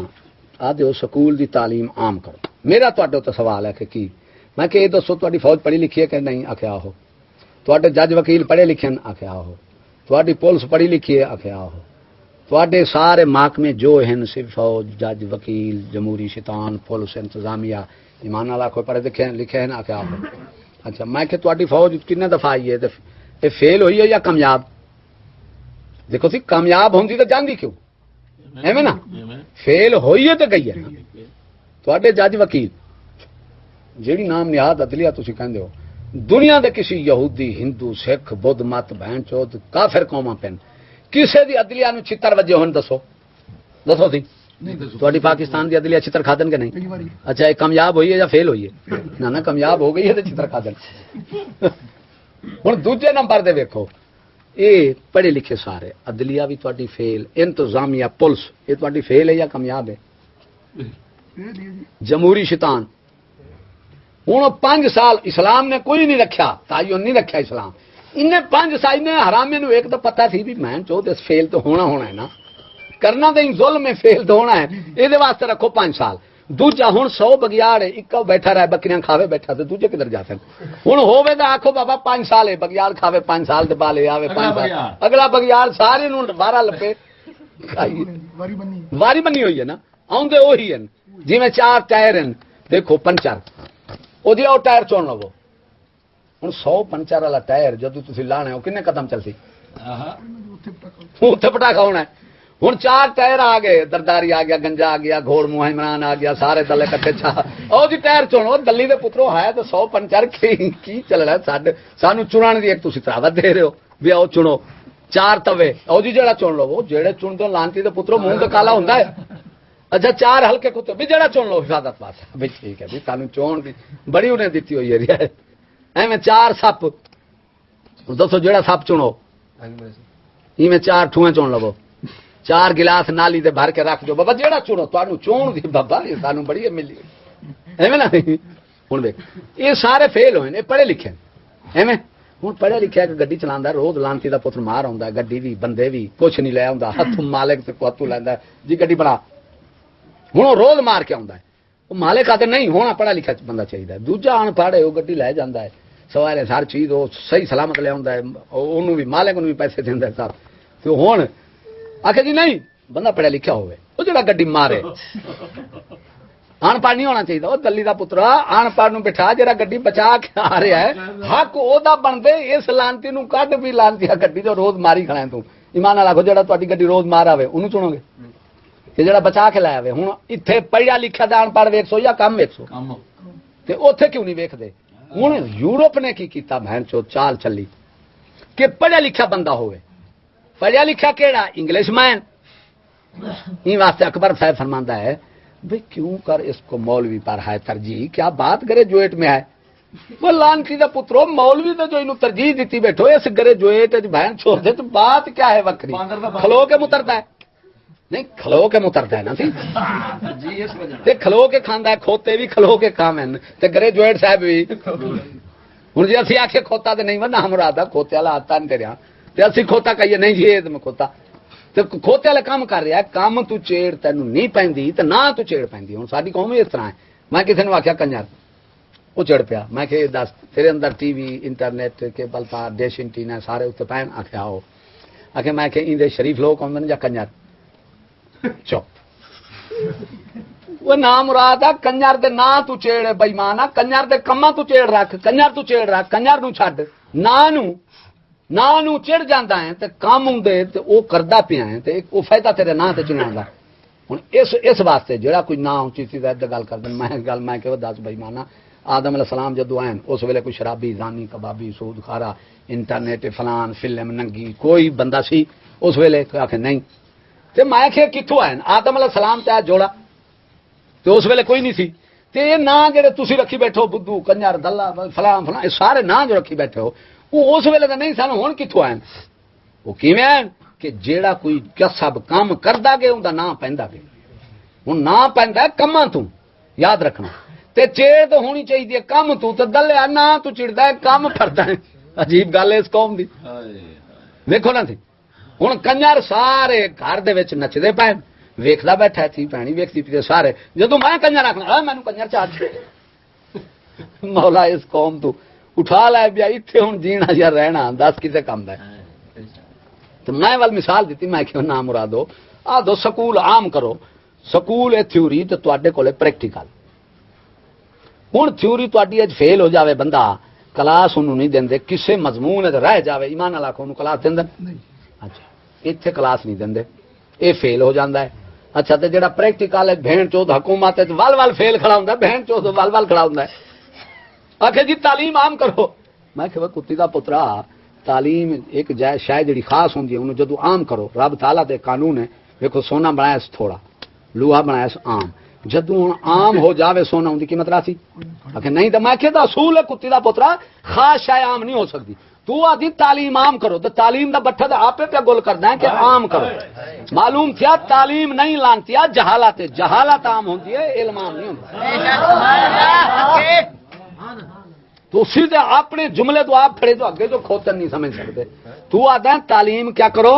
Speaker 1: آدھے ہو سکول دی تعلیم عام کرو. میرا تو سوال ہے کہ کی. میں کہ یہ دسو تاری فوج پڑھی لکھی ہے کہ نہیں. آخیا ہو. تے جج وکیل پڑھے لکھے ہیں. آخیا ہو. تاری پولیس پڑھی لکھی ہے. آخیا ہو. تے سارے محکمے جو ہیں صرف فوج جج وکیل جمہوری شیطان پولیس انتظامیہ ایمان والا کوئی پڑھے لکھے ہیں. آخیا ہو. اچھا میں کہ تاری فوج کنے دفعہ آئی ہے یہ فیل ہوئی ہے یا کامیاب. دیکھو سی کامیاب ہوندی تو جاندی کیوں ایویں نا. فیل ہوئی ہے تو گئی ہے. تے جج وکیل جیڑی نام نہاد عدلیہ تسی کہندے ہو دنیا دے کسی یہودی ہندو سکھ بدھ مت بہن چوت کافر قوماں پین کسے دی عدلیہ نو چھتر وجے ہون دسو سی. تھوڑی پاکستان دی عدلیہ چھتر کھادن کہ نہیں. اچھا یہ کامیاب ہوئی ہے یا فیل ہوئی ہے. نہ کامیاب ہو گئی ہے تو چھتر کھادن. ہوں دوجے نمبر دے ویکھو یہ پڑھے لکھے سارے، عدلیہ بھی تھوڑی فیل، انتظامیہ پولیس یہ تھوڑی فیل ہے یا کامیاب ہے؟ جمہوری شیطان ہوں 5 سال اسلام نے کوئی نہیں رکھا، تعین نہیں رکھا اسلام، انہیں 5 سال نے حرامی نو ایک تو پتہ تھی بھی میں چاہتے فیل تو ہونا ہے نا، کرنا تو ظلم میں فیل تو ہونا ہے، یہ واسطے رکھو 5 سال۔ دوجا ہوں 100 بگیاڑ ایک بیٹھا رہے بکریاں کھاوے بیٹھا تو دوجے کدھر جا سکتے ہوں ہوے تو آخو بابا 5 سال ہے بگیاڑ کھاوے 5 سال دے بالے آوے 5 سال اگلا بگیاڑ سارے بارہ لپے واری بنی ہوئی ہے نا، آدھے وہی ہیں جی میں 4 ٹائر ہیں دیکھو پنچر وہ ٹائر چن لو ہوں 100 پنچر والا ٹائر جدو تھی لانا وہ کنے قدم چلتی اتنے پٹاخا ہونا ہے۔ ہوں 4 ٹائر آ گئے، درداری آ گیا، گنجا آ گیا، گھوڑ موہ عمران آ گیا، سارے دلے کٹے چاہ او جی ٹائر چنو دلی دے پترو ہے تو 100 پنچر کی چل رہا ہے سانو چنان کی ایک تھی تراوت دے رہے ہو بھی آؤ چنو 4 توے او جی جڑا چن لو وہ جہے چن دو لانتی دے پترو منہ تو کالا ہوتا ہے، اچھا 4 ہلکے کتے بھی جڑا چن لو حفاظت واسطے بھی ٹھیک ہے بھی سانو چون کی بڑی انہیں دیتی ہوئی ہے ایویں 4 سپ دسو جڑا سپ چنو میں 4 ٹھوئیں چن لو 4 گلاس نالی دے بھر کے رکھ دو بابا جیڑا چنو تمہیں چون دی بابا یہ سانو بڑی ملی ایویں نا ہوں دیکھ یہ سارے فیل ہوئے یہ پڑھے لکھے ایویں ہوں پڑھے لکھے کہ گڈی چلا روز لانتی کا پتر مار آتا گڈی بھی بندے بھی کچھ نہیں لے آتا ہاتھ مالک سے ہاتھوں لینا جی گڈی بنا ہوں روز مار کے آتا ہے وہ مالک آتے نہیں ہونا پڑھا لکھا بندہ چاہیے دوجا ان پڑھ ہے وہ گڈی لے جاتا ہے سوائے ہر چیز وہ صحیح سلامت لے آتا ہے انہوں بھی مالک بھی پیسے دینا ہے صاحب تو ہوں آخر جی نہیں بندہ پڑھا لکھا ہوئے وہ جڑا گڈی مارے ان پڑھ نہیں ہونا چاہیے وہ دلی کا پترا ان پڑھ بٹھا جا گڈی بچا کے آ رہا ہے حق وہ بنتے اس لانتی کھ بھی لانتی گڈی جو روز ماری کھڑا ہے تو ایمان لاکھو جا گڈی روز مار آئے انہوں چنو گے کہ جڑا بچا کے لایا ہوں اتنے پڑھیا لکھا تو ان پڑھ ویکسو یا کم ویکسو اتے کیوں نہیں ویکتے ہوں یورپ نے کی کیتا بہن چو چال چلی کہ پڑھیا لکھا بندہ ہوئے پڑھیا لکھا کیڑا انگلش مین واسطے اکبر صاحب فرماتا ہے بھئی کیوں کر اس کو مولوی پر ہے ترجیح کیا بات گریجویٹ میں ہے وہ لانتی دا پترو مولوی تو جو انہوں ترجیح دیتی بیٹھو اس گریجویٹ بہن چھوڑ دے تو بات کیا ہے وکری کھلو کے مترتا ہے نہیں کھلو کے مترتا ہے نا سی کھلو کے کھانا ہے کھوتے بھی کھلو کے کام ہیں گریجویٹ صاحب بھی ہوں جی اسی آخے کھوتا تو نہیں ورنہ ہمارا آتا کھوتے والا آتا نہیں تیرے اسی کھوتا کہیے نہیں جی یہ میں کھوتا کھوتے والے کام کر رہا ہے کام تو چیڑ تینوں نہیں پی تو نہ تو چیڑ پی ہوں ساری قوم اس طرح ہے میں کسی نے آخیا کنجر وہ چڑ پیا میں کہ دس تیرے اندر ٹی وی انٹرنیٹ کیبل تار ڈش انٹینا سارے اتنے پہن آخیا آؤ آخر میں کہ اندر شریف لوگ آدھے یا کنجر چپ وہ نام مراد ہے کنجر دے نا تو چیڑ بےمان کنجر دے کما تو چیڑ رکھ کنجر تو چیڑ رکھ کنجر نو چھڈ نہ چڑ جانا ہے تو کام آدھے تو وہ کرتا پیا ہے تو وہ فائدہ تیرے نا سے چنیا ہوں اس واسطے جہاں کوئی نہ اچھی سی گل کر دیں میں گل میں کہ دس بھائی مانا آدم علیہ السلام جدو آئے اس ویلے کوئی شرابی زانی کبابی سود کھارا انٹرنیٹ فلان فلم ننگی کوئی بندہ سی اس ویلے آخ نہیں تو میں کہ کتوں آئے آدم علیہ السلام تے جوڑا تو اس ویلے کوئی نہیں سی تے یہ نا جڑے تسی رکھی بیٹھو بدھو کنجر دلہ فلان فلان سارے نا جو رکھی بیٹھے ہو وہ اس ویلے تو نہیں سن ہوں کتوں آئے وہ کیویں آئے کہ جیڑا کوئی کسب کام کردا گے انہاں نام پیندا گے ہوں نام پیندا ہے کماں تو یاد رکھنا تے چیڑ تو ہونی چاہیے کم تو دلیا نہ تو چڑھتا ہے کم پھرتا ہے عجیب گل ہے اس قوم دی دیکھو نا سی ہوں کنجر سارے گھر دے وچ نچدے پے ویکھدا بیٹھا تھی بھینی ویکھتی پی سارے جدوں میں کنجر آکھنا مینوں کنجر چاٹ مولا اس قوم تو اٹھا لے بیا اتنے ہوں جینا یا رہنا دس کسے کام دا ہے تو میں وال مثال دیتی میں کہ نام مرادو آ دو سکول عام کرو سکول ہے تھیوری تو تواڈے کولے پریکٹیکل ہوں تھیوری تواڈی اج فیل ہو جاوے بندہ کلاس انہوں نہیں دیندے کسے مضمون رہ جاوے ایمان اللہ کو انہوں کلاس دیندے اچھا اتنے کلاس نہیں دیندے اے فیل ہو جاندہ ہے اچھا تے جڑا پریکٹیکل ہے بہن چود حکومت ہے وال فیل کھڑا ہوندا ہے بہن چود وال کھڑا ہوندا ہے آخر جی تعلیم عام کرو میں کہ کتی دا پترا تعلیم ایک شاید جڑی خاص ہوندی ہے انہوں جدو عام کرو رب تعالیٰ دے قانون ہے دیکھو سونا بنایا تھوڑا لوہا بنایا عام جدو عام ہو جاوے سونا ان کی قیمت راسی آخر نہیں تو میں کہ اصول ہے کتی دا پترا خاص شاید عام نہیں ہو سکتی تو آدھی تعلیم عام کرو تو تعلیم دا بٹھا آپ پہ گول کرنا ہے کہ عام کرو. معلوم تھیا تعلیم نہیں لانتی جہالت جہالت عام ہوتی ہے علم عام نہیں ہوتا. تو سیدھے اپنے جملے تو آپ کھڑے تو اگے جو کھوتن نہیں سمجھ سکتے. تو آتا ہے تعلیم کیا کرو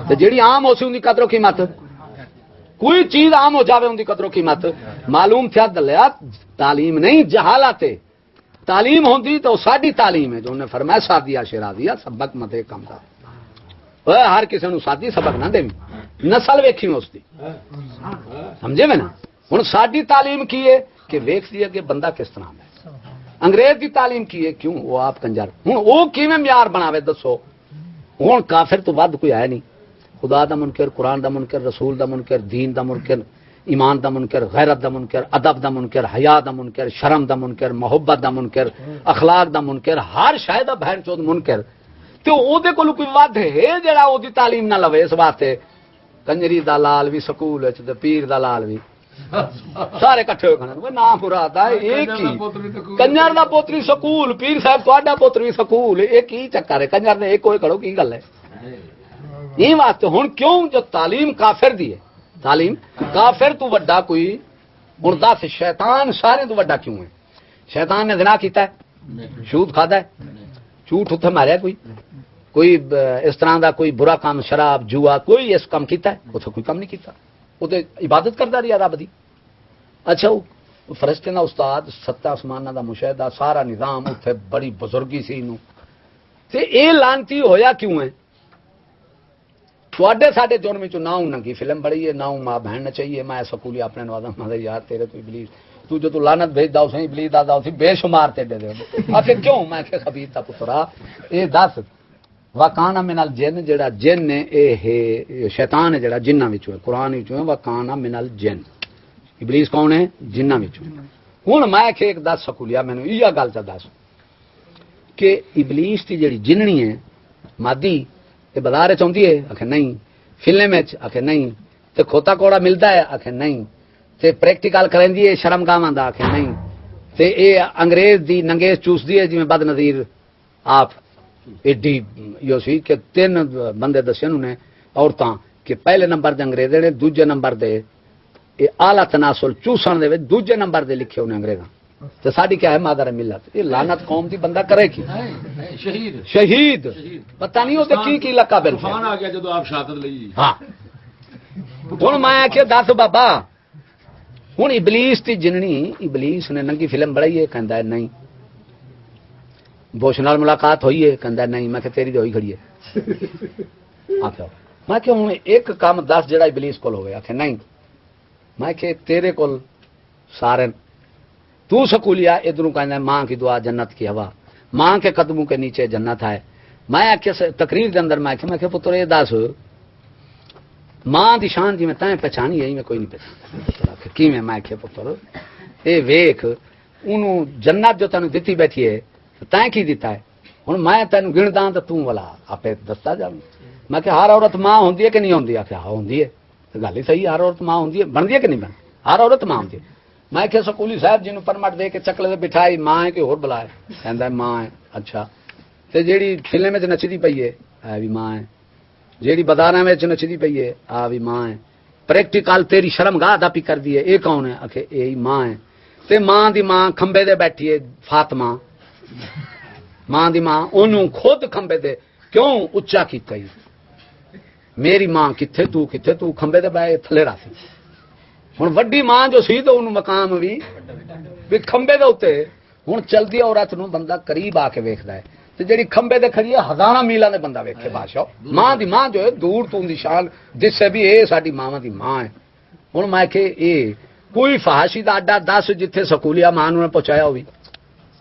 Speaker 1: تو جیڑی عام ہو سی ان کی قدر و قیمت. کوئی چیز عام ہو جاوے ان کی قدر و قیمت. معلوم تھیا دلیا تعلیم نہیں جہالت. تعلیم ہوندی تو ساری تعلیم ہے جو انہیں فرمایا سادیا شرادیا سبق متے کم دا. ہر کسی نے سادی سبق نہ دے نسل ویکھی اس کی سمجھے میں نا. ہوں ساری تعلیم کی ہے کہ ویکھ دی ہے کہ بندہ کس طرح ہے. انگریز کی تعلیم کی ہے کیوں وہ آپ کنجر ہوں وہ کیویں معیار بناوے دسو. ہوں کافر تو ود کوئی ہے نہیں. خدا دا منکر قرآن دا منکر رسول دا منکر دین دا منکر ایمان دا منکر غیرت دا منکر ادب دا منکر حیا دا منکر شرم دا منکر محبت دا منکر اخلاق دا منکر ہر شے دا بہن چود منکر. تو او دے کول کوئی ود ہے جڑا او دی تعلیم نہ لوے. اس واسطے کنجری دا لال بھی سکول وچ تے پیر دا لال بھی سارے کٹھے ہو کھڑے. نا مراد ہے ایک ہی کنجر دا پوتری سکول پیر صاحب تہاڈا پوتری سکول ایک ہی چکر ہے. کنجر نے ایک ہوئے کھڑو کی گل ہے یہ واسطے. ہن کیوں جو تعلیم کافر دی ہے تعلیم کافر تو وڈا کوئی ہن دس شیطان سارے تو وڈا کیوں ہے. شیطان نے زنا کیتا ہے سود کھادا ہے جھوٹ اتنے ماریا کوئی اس طرح دا کوئی برا کام شراب جوا کوئی اس کام کیتا ہے اتنے کوئی کام نہیں کیتا. وہ تو عبادت کرتا رہا رب دی. اچھا وہ فرشتے دا استاد ستا آسمانہ دا مشاہدہ سارا نظام اتنے بڑی بزرگی سی انہوں تے اے لانتی ہویا کیوں ہے. تھوڑے ساڈے جرم چ نہ ننگی فلم بڑی ہے نہ ماں بہن نہ چاہیے. میں سکولی اپنے نوازا ماں یار تیرے تو ابلیس تو جو تو لعنت بھیجدا اس ابلیس دا اسی بے شمار تے دے دے آخر کیوں. میں کہ خبیر دا پترا اے دس وکانا من الجن جڑا جن نے اے ہے شیطان ہے جڑا جنہاں وچوں ہے قرآن وچوں ہے وکانا من الجن. ابلیس کون ہے جنہاں وچوں. ہن میں کہ ایک دس سکولیا مینوں یہ گل چا دس کہ ابلیس دی جڑی جننی ہے مادی یہ بازار چاہتی ہے آخر نہیں. فلم آخر نہیں. تے کھوتا کوڑا ملتا ہے آخر نہیں. تے پریکٹیکل کریں ہے شرم گاواں دا آخر نہیں. تے اے انگریز دی ننگیز چوس دی ہے جی میں بد نظیر آپ ایڈی یو سی کہ تین بندے دسے انہوں نے عورتاں کہ پہلے نمبر دے انگریز نے دوجے نمبر دے اے اعلی تناسل چوسن دے دوجے نمبر دے لکھے انہیں انگریزاں. تو ساری کیا ہے مادر ملت. یہ لعنت قوم دی بندہ کرے کی شہید پتہ نہیں ہوتے کی لقب طوفان آ گیا جدو آپ شہادت لئی. ہاں ہن میں کہ دس بابا ہن ابلیس دی جننی ابلیس نے ننگی فلم بڑھائی ہے کہندا ہے نہیں. بوش نال ملاقات ہوئی ہے کہندا نہیں. میں کہ تیری تو ہوئی کھڑی ہے. آکھیا میں کہ ہن ایک کام دس جڑا ابلیس کول ہوئے. آکھے نہیں. میں کہ تیرے کول سارے تو سکولیا ادھروں کہنا ماں کی دعا جنت کی ہوا ماں کے قدموں کے نیچے جنت ہے. میں تقریر کے اندر میں کہ پتر یہ دس ماں دی شان جی میں تائیں پہچانی ہے میں کوئی نہیں پہچانتا کی میں کہ پتر اے ویکھ انہوں جنت جو تینوں دتی بیٹھی ہے تائیں کی دیتا ہے. ہن میں تینوں گندا تو توں والا آپ دستا جا. میں کہ ہر عورت ماں ہوندی ہے کہ نہیں ہوندی. آخیا ہاں ہوندی ہے. گل ہی صحیح. ہر عورت ماں ہوندی ہے بندی ہے کہ نہیں بن ہر عورت ماں ہوندی ہے. میں کہ سکولی صاحب جنوں پرمٹ دے کے چکلے تے بٹھائی ماں ہے کہ ہور بلائے کہندا ماں ہے. اچھا تے جیڑی فلم وچ نچدی پئی ہے اے بھی ماں ہے. جیڑی بازاراں وچ نچدی پئی ہے آ بھی ماں ہے. پریکٹیکل تیری شرمگاہ دا پی کر دی ہے اے کون ہے. آکھے اے ہی ماں ہے. تے ماں دی ماں کھمبے دے بیٹھی ہے فاطمہ ماں دی ماں اونوں خود کھمبے دے کیوں اچا کیتا ہی میری ماں کتھے تو کھمبے دے بے تھلے راسی. ہن وڈی ماں جو سی تو انہوں مقام بھی کھمبے دے اوتے. ہن چلدی عورت نوں بندہ قریب آ کے ویکھدا ہے تے جڑی کھمبے دے کھڑی ہے ہزاراں میلاں دے بندہ ویکھے بادشاہ ماں دی ماں جو ہے دور تو دی شان جس سے بھی اے ساڈی ماواں دی ماں ہے. ہن میں کہ اے کوئی فحاشی دا اڈا دس جتھے سکولیا ماں نوں پہنچایا ہوئی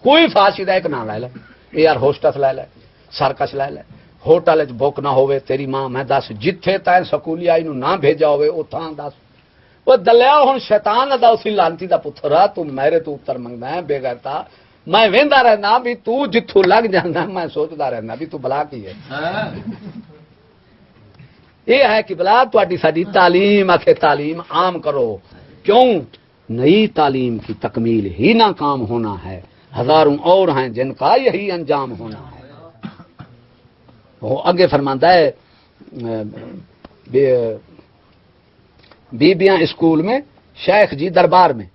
Speaker 1: کوئی فحاشی دا ایک نام لے لے اے یار ہوسٹس لے لے سرکس لے لے ہوٹل وچ بک نہ ہوے تیری ماں میں دس جتھے تے سکولیا اینوں نہ بھیجا ہوے اوتھاں دس. وہ دلیا ہن شیطان دا اسی لانتی دا پترا تو میرے تو اتر منگدا ہے بے غیرتا. میں ویندا رہنا بھی تو جتھوں لگ جاندا میں سوچدا رہنا بھی تو بلا کی ہے. یہ ہے کہ بلا تہاڈی ساڈی تعلیم آکھے تعلیم عام کرو. کیوں نئی تعلیم کی تکمیل ہی ناکام ہونا ہے. ہزاروں اور ہیں جن کا یہی انجام ہونا ہے. وہ اگے فرماندا ہے بیبیاں اسکول میں، شیخ جی دربار میں،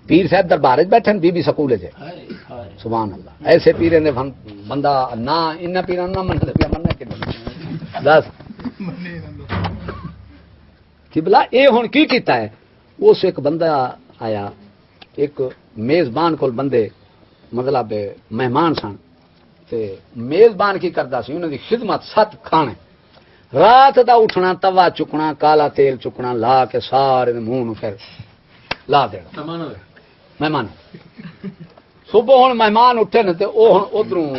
Speaker 1: پیر صاحب دربار بیٹھے، بی بی سکول چ، سبحان اللہ. ایسے پیرے نے بندہ نہ ان پیروں نہ مننا پیا، مننا کہ دس قبلہ اے ہن کی کیتا ہے. اس ایک بندہ آیا، ایک میزبان کول بندے مطلب مہمان سن، تے میزبان کی کردا سی انہاں دی خدمت 7 کھانے، رات دا اٹھنا، توا چکنا، کالا تیل چکنا، لا کے سارے منہ نو پھر لا دینا مہمان. صبح ہوں مہمان اٹھے نا، وہ ہوں ادھروں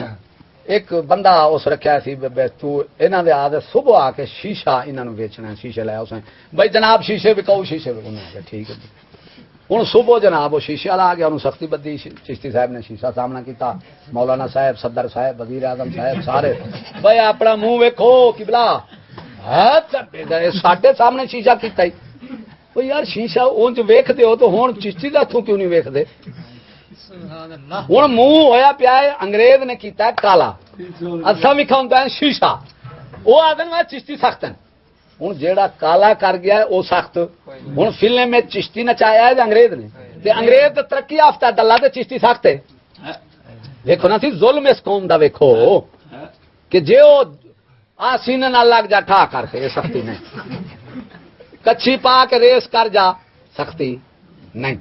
Speaker 1: ایک بندہ اس رکھا سی انہوں نے آدھے صبح آ کے شیشہ انہوں ویچنا، شیشے لایا اس نے، بھائی جناب شیشے وکاؤ، شیشے وکاؤ. ٹھیک ہے ہوں صبح جناب وہ شیشے والا آ گیا، انہوں سختی بدی. چشتی صاحب نے شیشہ سامنا کیتا، مولانا صاحب، صدر صاحب، وزیر اعظم صاحب سارے، بھائی اپنا منہ ویکھو قبلہ ساڈے سامنے شیشہ کیتا ہی. وہ یار شیشہ اونج ویکھدے ہو تو ہوں چشتی دا ہاتھوں کیوں نہیں ویکھدے؟ ہوں منہ ہویا پیا ہے، انگریز نے کیتا ہے کالا، اصا وکھاؤندا ہے شیشہ. وہ آدھے میں چشتی سخت ہیں. ہوں جیڑا کالا کر گیا ہے وہ سخت. ہوں فلم میں چشتی نچایا ہے انگریز نے، تے انگریز تو ترقی یافتہ دلہ تے چشتی سخت ہے. دیکھو نا سی ظلم اس قوم دا، ویکھو کہ جے وہ سینے نال لگ جا ٹھا کر کے، یہ سختی نہیں. کچھی پا کے ریس کر جا، سختی نہیں.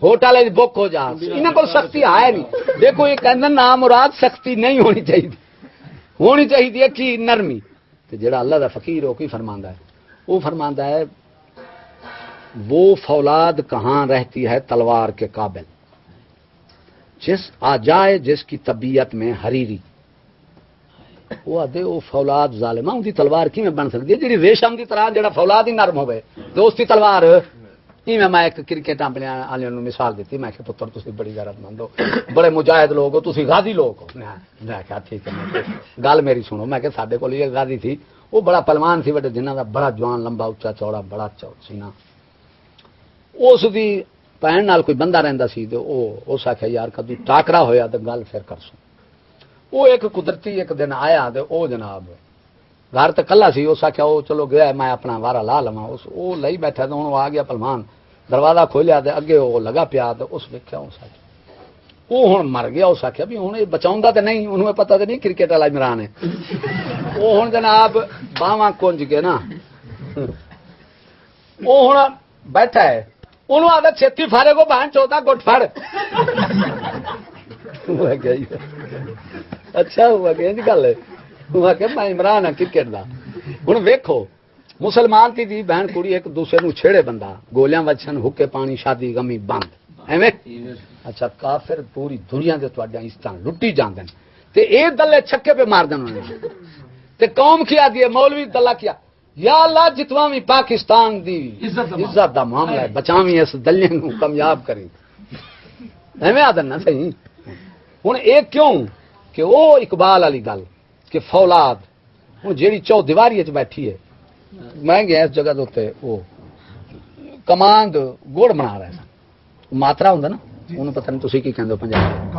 Speaker 1: ہوٹل بک ہو جا، انہوں کو سختی ہے نہیں. دیکھو یہ کہنا نام مراد سختی نہیں ہونی چاہیے، ہونی چاہیے کی نرمی. تو جڑا اللہ دا فقیر ہو کی فرماندا ہے، وہ فرماندا ہے وہ فولاد کہاں رہتی ہے تلوار کے قابل، جس آ جائے جس کی طبیعت میں حریری. وہ آدھے وہ فولاد ظالمہ ان کی تلوار کی میں بن سکتی ہے جی ریشم کی طرح، جڑا فولاد ہی نرم ہوئے دوستی تلوار. میں ایک کرکٹ والے مثال دیتی، میں کہ پتر تسی بڑی غیرت مند ہو، بڑے مجاہد لوگ ہو، تسی غازی لوگ ہو. میں کہا ٹھیک ہے، گل میری سنو. میں کہ ساڈے کول یہ غازی تھی، وہ بڑا پلوان سی، بڑے جنہاں دا بڑا جوان، لمبا اچا چوڑا، بڑا سینہ. اس دی بہن نال کوئی بندہ رہندا سی تے اس آکھیا یار کدی ٹاکرا ہویا تے گل پھر کرسوں. وہ ایک قدرتی ایک دن آیا تے او جناب گھر تے کلا سی. اس آکھیا وہ چلو گیا میں اپنا وارا لا لواں. وہ لئی بیٹھا تے ہن آ گیا پلوان، دروازہ کھولیا تے اگے وہ لگا پیا تے اس ویکھیا اس آکھیا وہ ہن مر گیا. اس آکھیا بھی ہن یہ بچاوندا تے نہیں، انہوں پتہ تے نہیں کرکٹ والا عمران ہے. وہ ہن جناب باواں کنج کے نا، وہ ہن بیٹھا ہے، انہوں آدھا چھتی فارے کو بہن چوتھا گٹ پھڑ. اچھا ہوا کہ گل ہے، میں عمران ہاں کرکٹ کا. ہوں ویکھو مسلمان کی دی بہن کڑی ایک دوسرے نو چھیڑے بندہ، گولیاں وجن، حکے پانی، شادی غمی بند ایویں. اچھا کافر پوری دنیا دے تواڈیاں عزتاں لٹی جاندے ہیں تے اے دلے چھکے پہ مار دین تے قوم کیا دی مولوی دلہ کیا. یا اللہ جتواں پاکستان دی عزت دا معاملہ ہے، بچاویں اس دلے نو کامیاب کریں. ایویں آدن نہ صحیح. ہوں یہ کیوں کہ وہ اقبال والی گل کہ فولاد ہوں جیڑی چو دیواری بیٹھی ہے. میں گیا اس جگہ دے وہ کماند گڑ بنا رہے ہیں، ماترا ہوں نا انہوں پتہ نہیں تھی کی کہتے ہو پنجاب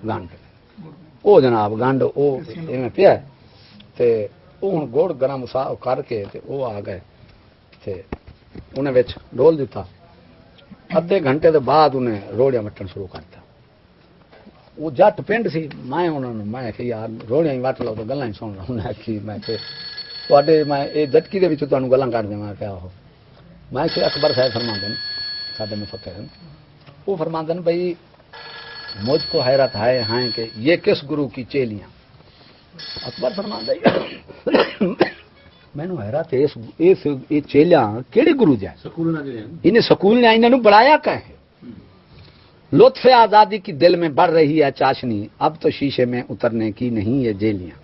Speaker 1: گنڈ. وہ جناب گنڈ وہ پیا تے وہ ہوں گڑ گرم کر کے تے وہ آ گئے تے انہیں ڈول دیتا. ادھے گھنٹے دے بعد انہیں روڑیاں وٹن شروع کرتا. وہ جٹ پنڈ سی، میں انہوں نے میں کہ یار روڑیاں ہی وٹ لو تو گلاں ہی سن لو. انہیں آخی میں کہ میں یہ جٹکی کے تمہیں گلاں کٹ دیں. میں کیا ہو میں کہ اکبر صاحب فرما دیں سارے مفکر ہیں، وہ فرما دیں بھائی مجھ کو حیرت ہے کہ یہ کس گرو کی چیلیاں. اکبر فرما دیں میں حیرت ہے یہ چیلیاں کہڑے گرو جائے، انہیں سکول نے انہوں بڑھایا کہ ہے. لطف آزادی کی دل میں بڑھ رہی ہے چاشنی، اب تو شیشے میں اترنے کی نہیں یہ جیلیاں.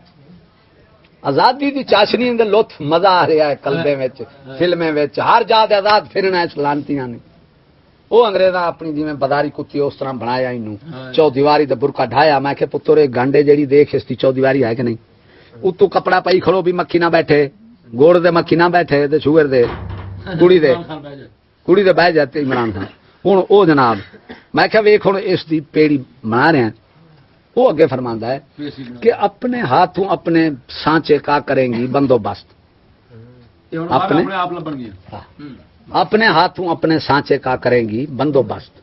Speaker 1: آزادی دی چاشنی اندر لطف مزہ آ رہا ہے قلبے وچ، فلمیں وچ ہر جات آزاد پھرنا ہے سلانتیاں نے. وہ انگریزاں اپنی جی میں بداری کتی اس طرح بنایا انہوں چو دیواری دا برقع ڈھایا. میں کہ پتر گانڈے جیڑی دیکھ اس کی چو دیواری ہے کہ نہیں، اتو کپڑا پائی کھڑو بھی مکھی نہ بیٹھے، گوڑ دے مکھی نہ بیٹھے تے شوگر دے کڑی دے بہ جاتے عمران خان. ہوں او جناب میں کہ ویخ ہوں اس دی پیڑی بنا رہے ہیں وہ اگے فرماندا ہے کہ اپنے ہاتھوں اپنے سانچے کا کریں گی بندوبست، اپنے ہاتھوں اپنے سانچے کا کریں گی بندوبست،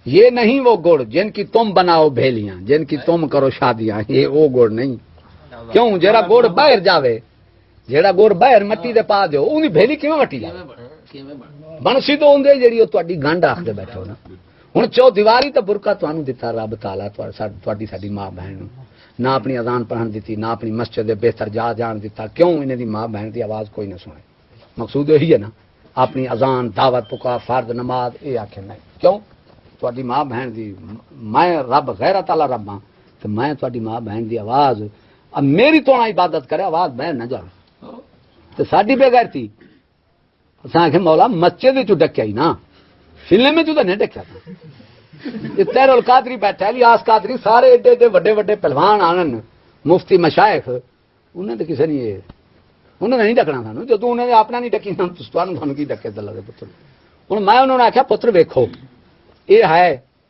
Speaker 1: یہ نہیں وہ گڑ جن کی تم بناؤ بھیلیاں، جن کی تم کرو شادیاں، یہ وہ گڑ نہیں۔ کیوں جیڑا گڑ باہر جاوے، جیڑا گڑ باہر مٹی دے پا دیو اونی بھیلی کیویں مٹی جاوے؟ بنسی تو ہوندے جیڑی او تہاڈی گنڈ آکھدے بیٹھے ہو نا۔ ہن چو دیواری تے برقع تانوں دتا رب تعالی، تہاڈی ساڈی ماں بہن نوں نہ اپنی اذان پڑھن دیتی، نہ اپنی مسجد دے بہتر جان دیتا، کیوں انہیں دی ماں بہن دی آواز کوئی نہ سنے؟ مقصود یہی ہے نا، اپنی اذان دعوت پکار فرض نماز اے آکھے نہیں، کیوں تہاڈی ماں بہن دی، میں رب غیرت والا رب ہاں تے میں تہاڈی ماں بہن دی آواز اب میری تو عبادت کرے آواز بہن نہ جاوے تے ساڈی بے غیرتی اساں کہ مولا مسجد وچ ڈکیا ہی نا، فلم میں تو نہیں ڈکیا تھا۔ یہ تیر القادری بیٹھا ہے، الیاس قادری، سارے ایڈے ایڈے وڈے وڈے پہلوان آنن، مفتی مشائخ، انہیں تو کسی نہیں، انہوں نے نہیں ڈکنا سانو، جدو انہوں نے اپنا نہیں ڈکی سانو کی ڈکے اللہ دے پتر۔ ہوں میں انہوں نے آخیا پتر ویکھو یہ ہے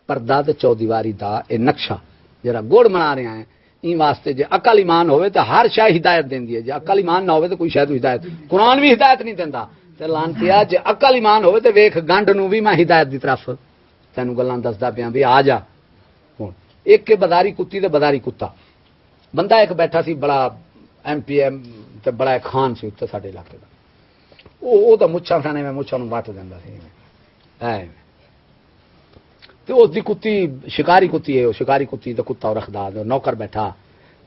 Speaker 1: پردہ تے چودیواری دا اے نقشہ جڑا گڑ بنا رہے ہیں، این واسطے جے عقل ایمان ہوئے تو ہر شے ہدایت دیندی ہے، جے عقل ایمان نہ ہوئے تو کوئی شے تو ہدایت، قرآن بھی ہدایت نہیں دیندا تے لانتیا جے عقل ایمان ہوئے تو ویکھ گنڈ نو بھی میں ہدایت دی طرف تینوں گلاں دسدا پیاں بھی آ جا۔ ہن ایک کے بداری کتی تے بداری کتا، بندہ ایک بیٹھا سی بڑا ایم پی ایم تے بڑا ایک خان سی اتنے ساڈے علاقے دا، وہ تو مچھاں کھانے میں مچھاں نوں وٹ دیندا سی تے اس دی کتی شکاری کتی ہے، شکاری کتی تے کتا رکھدا تے نوکر بیٹھا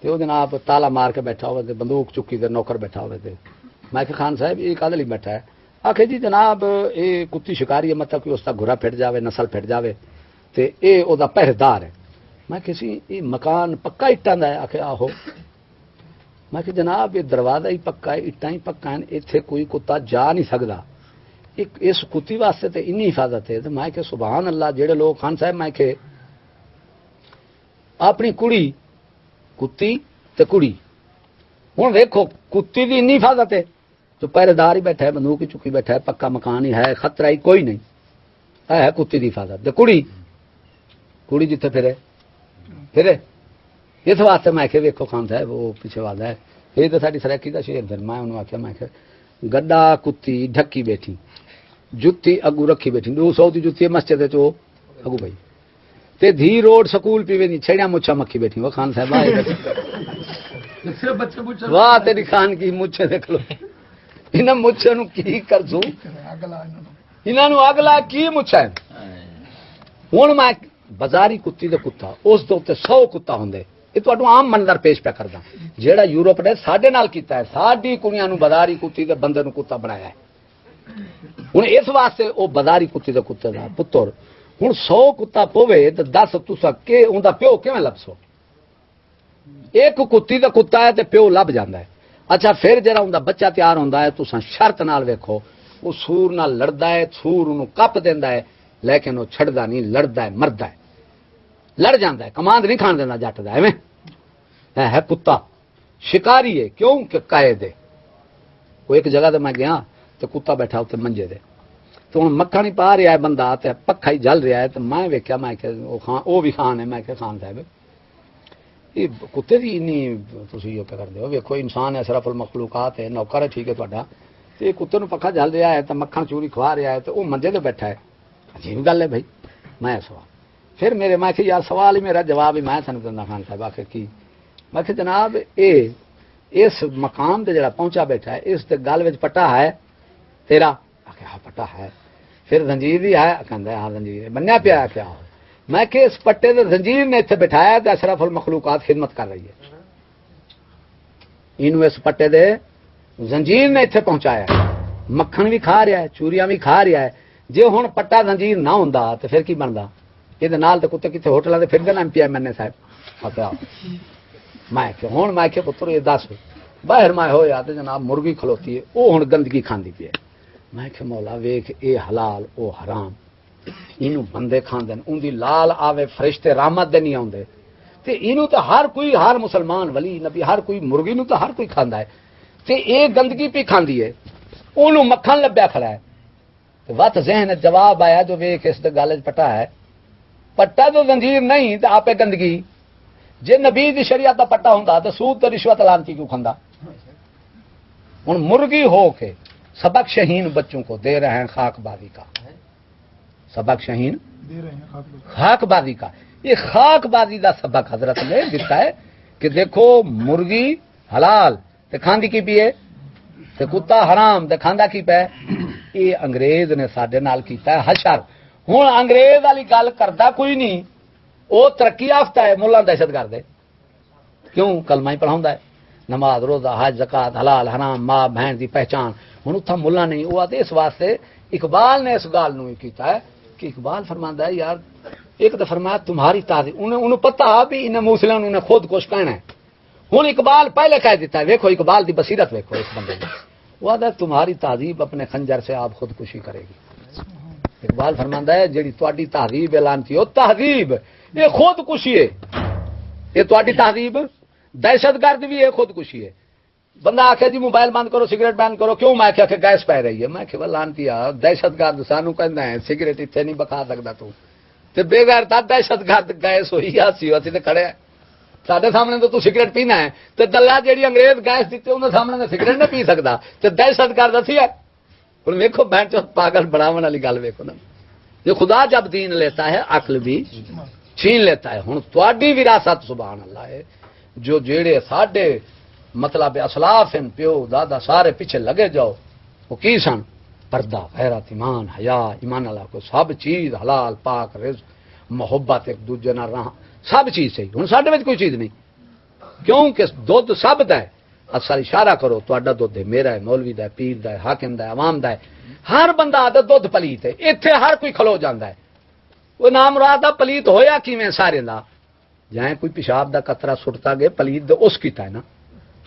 Speaker 1: تے او جناب تالا مار کے بیٹھا ہوئے تے بندوق چکی تے نوکر بیٹھا ہوئے تے میں کہ خان صاحب یہ کدے لئی بیٹھا ہے؟ آکھے جی جناب یہ کتی شکاری ہے، مطلب کہ اس کا گھوڑا پھٹ جاوے، نسل پھٹ جاوے تے اے او دا پہرےدار ہے۔ میں کسی یہ مکان پکا اٹاں دا ہے؟ آکھے آہو۔ میں کہ جناب یہ دروازہ ہی پکا ہے، اٹاں ہی پکا ہیں، ایتھے کوئی کتا جا نہیں سکدا، اس کتی واسطے تے انی حفاظت ہے۔ تو میں کہ سبحان اللہ، جڑے لوگ خان صاحب میں کہ اپنی کڑی کتی تے کڑی، ہوں ویکھو کتی دی انی حفاظت ہے تو پہرے دار ہی بیٹھا ہے، بندوق ہی چکی بیٹھا ہے، پکا مکان ہی ہے، خطرہ ہی کوئی نہیں ہے کتی دی حفاظت تے کڑی کڑی جتھے پھرے پھرے۔ اس واسطے میں کہ ویکھو خان صاحب وہ پیچھے والا ہے، یہ تو ساری سرکی کا شیر۔ پھر میں انہوں آخیا میں کہ گڈا کتی ڈھکی بیٹھی، جتی اگو رکھی بیٹھی، 200 دی جتی مسجد چو اگو بھائی تے دھی روڈ سکول پی وی چھڑیا مچھا مکھی بیٹھی۔ وہ خان صاحب واہ تیری خان کی مچھے دیکھ لو، انہاں مچھے نو کی کر دوں، انہاں نو اگلا کی مچھا ہے۔ ہن میں بازاری کتی دے کتا اس دے اوتے 100 کتا ہوندے، یہ تہاڈوں عام منظر پیش پہ کردا جیڑا یورپ نے ساڈے نال کیتا ہے، ساڈی کڑیاں نو بازاری کتی دے بندے نو کتا بنایا ہے۔ ہن اس واسطے او بازاری کتی دے کتے دا پتر، ہن 100 کتا پوے تے 10 تساں کہ اوندا پیو کیویں لبسو؟ ایک کتی دا کتا ہے تے پیو لب جاندا ہے۔ اچھا پھر جڑا اوندا بچہ تیار ہوندا ہے تساں شرط نال ویکھو، وہ سور نال لڑدا ہے، سور اونوں کپ دیندا ہے، لیکن وہ چھڑدا نہیں، لڑدا ہے، مردا ہے، لڑ جاندا ہے، کماند نہیں کھان دینا جٹ دا ایویں ہے کتا شکاری ہے، کیوں کہ قائد ہے۔ وہ ایک جگہ تے میں گیا تو کتا بیٹھا اتنے منجے دے تو ہوں مکھن ہی پا رہا ہے بندہ تے پکھا ہی جل رہا ہے، تو میں ویکیا میں کہ وہ بھی خان ہے، میں کہ خان صاحب یہ کتے کی اینی تھی یہ کر دو، ویکو انسان ہے صرف المخلوقات ہے، نوکر ہے ٹھیک ہے تا، تو یہ کتے نو پکھا جل رہا ہے تو مکھن چوری کھوا رہا ہے تو وہ منجے تے بیٹھا ہے، عجیب گل ہے بھائی۔ میں سوال پھر میرے میں کہ یار سوال ہی میرا جواب ہی میں سن دینا خان صاحب آخر کی، میں کہ جناب اس مقام تے جڑا پہنچا بیٹھا ہے اس تے گل وچ پٹا ہے تیرا؟ آخر ہاں پٹا ہے۔ پھر زنجیر بھی ہے؟ کہندا ہے ہاں زنجیر بنیا پیا ہے۔ کیا میں کہ اس پٹے تے زنجیر نے اتنے بٹھایا تو اشرف المخلوقات خدمت کر رہی ہے، اینو اس پٹے دے زنجیر نے اتنے پہنچایا، مکھن بھی کھا رہا ہے، چوریاں بھی کھا رہا ہے۔ جے ہن پٹا زنجیر نہ ہوندا تو پھر کی بندا؟ یہ نال تے کتے کتے ہوٹلاں تے پھردے نا ایم پی ایم این اے صاحب آپیا۔ میں کہ ہن میں کہ پتر یہ دس باہر میں ہویا تے جناب مرغی کھلوتی ہے، وہ ہن گندگی کھاندی پئی ہے۔ میں کہ مولا ویکھ اے حلال او حرام، اینو بندے کھاندے ان دی لال آوے فرشتے رحمت دے نہیں آوندے، تے اینو تے ہر کوئی، ہر مسلمان ولی نبی ہر کوئی مرغی نو تے ہر کوئی کھاندا ہے، تے اے گندگی پی کھاندی ہے، اونوں مکھن لبیا کھڑا ہے۔ تے وقت ذہن جواب آیا جو ویکھ اس دے گل وچ پٹا ہے، پٹا تو زنجیر نہیں تے آپے گندگی، جے نبی دی شریعت دا پٹا ہوندا تے سود تے رشوت لانتی کیوں کھندا؟ ہن مرغی ہو کے سبق شہین بچوں کو دے رہے ہیں خاک بازی کا، سبق شہین
Speaker 3: دے رہے ہیں
Speaker 1: خاک بازی کا. یہ خاک بازی دا سبق حضرت نے دیتا ہے کہ دیکھو مرغی حلال تے کھاندی کی پیے تے کتا حرام تے کھاندا کی پے. یہ انگریز نے ساڈے نال کیتا ہے حشر. ہن انگریز والی گل کردا کوئی نہیں، وہ ترقی یافتہ ہے، ملا دہشت گرد ہے. کیوں؟ کلمہ ہی پڑھاوندا ہے، نماز روزہ حج زکات حلال حرام ماں بہن دی پہچان. ہن اتھا ملا نہیں، وہ آتے اس واسطے اقبال نے اس گال نو کیتا ہے کہ اقبال فرماندا ہے یار ایک تو فرمایا تمہاری تعظیم، انہوں پتا بھی انہیں موسلم نے خود کچھ کہنا ہے. ہوں اقبال پہلے کہہ دیتا ہے، ویکھو اقبال دی بصیرت ویکھو اس بندے نے. وہ آتا ہے تمہاری تہذیب اپنے خنجر سے آپ خودکشی کرے گی. اقبال فرماندا ہے جیڑی تہاڈی تہذیب اعلان کی او تہذیب یہ خودکشی ہے. یہ تہاڈی تہذیب دہشت گرد بھی ہے، خودکشی ہے. بندہ آخیا جی موبائل بند کرو سگریٹ بند کرو، کیوں؟ میں آخیا کہ گیس پی رہی ہے. میں کہ لانتی دہشت گرد سانو کہندا ہے سگریٹ اتنے نہیں بکھا سکدا تو تے بے غیرتا دہشت گرد گیس ہوئی ہاسی اسی تے کھڑے سارے سامنے تو سگریٹ پینا ہے تے دلہ جیڑی انگریز گیس دیتے انہاں سامنے تے سگریٹ نہیں پی سکدا تے دہشت گرد اسی ہے. ہن ویکھو بہن چو پاگل بناون والی گل ویکھو نا. یہ خدا جب دین لیتا ہے عقل بھی چھین لیتا ہے. ہن تواڈی وراثت سبحان اللہ ہے جو جیڑے ساڈے مطلب اسلاف ہیں پیو دادا سارے پیچھے لگے جاؤ وہ کی سن؟ پردہ غیرت ایمان حیا ایمان اللہ کو سب چیز حلال پاک رزق محبت ایک دوجے نال رہا سب چیز صحیح. ہن ساڈے وچ کوئی چیز نہیں کیونکہ دودھ سب دا ہے. اصل اشارہ کرو تہاڈا دودھ ہے میرا ہے مولوی دا ہے پیر دا ہے حاکم دا ہے عوام دا ہے. ہر بندہ آدھا دودھ پلیت ہے. ایتھے ہر کوئی کھلو جاندا ہے. وہ نام مراد دا پلیت ہویا کیویں سارے دا جائیں کوئی پیشاب دا قطرہ سٹتا گئے پلیت دا اس کیتا ہے نا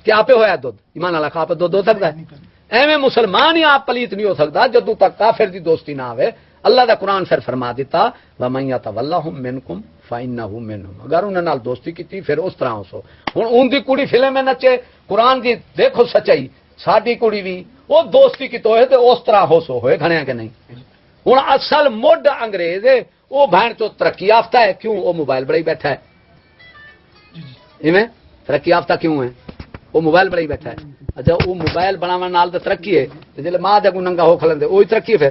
Speaker 1: کہ آپ ہوا دودھ ایمان اللہ کا آپ دودھ ہو سکتا ہے؟ ایویں مسلمان ہی آپ پلیت نہیں ہو سکتا جدوں تک کافر دی دوستی نہ آوے. اللہ دا قرآن پھر فرما دیتا وَمَن يَتَوَلَّهُم مِّنكُمْ فَإِنَّهُ مِنْهُمْ. اگر انہوں نال دوستی کیتی پھر اس طرح ہو. ہن ان دی کڑی فلم میں نچے قرآن دی دیکھو سچائی ساڈی کڑی بھی وہ دوستی کی تو ہے تے اس طرح ہو ہوئے کھڑے کہ نہیں. ہن اصل مڈ انگریز ہے وہ بہن تو ترقی یافتہ ہے. کیوں؟ وہ موبائل بڑا ہی بیٹھا ہے. ایویں ترقی یافتہ کیوں ہے؟ وہ موبائل بڑا ہی بیٹھا ہے. اچھا وہ موبائل بناون نال تے ترقی ہے جے ماں دے کو ننگا ہو کھلندے وہی ترقی ہے. پھر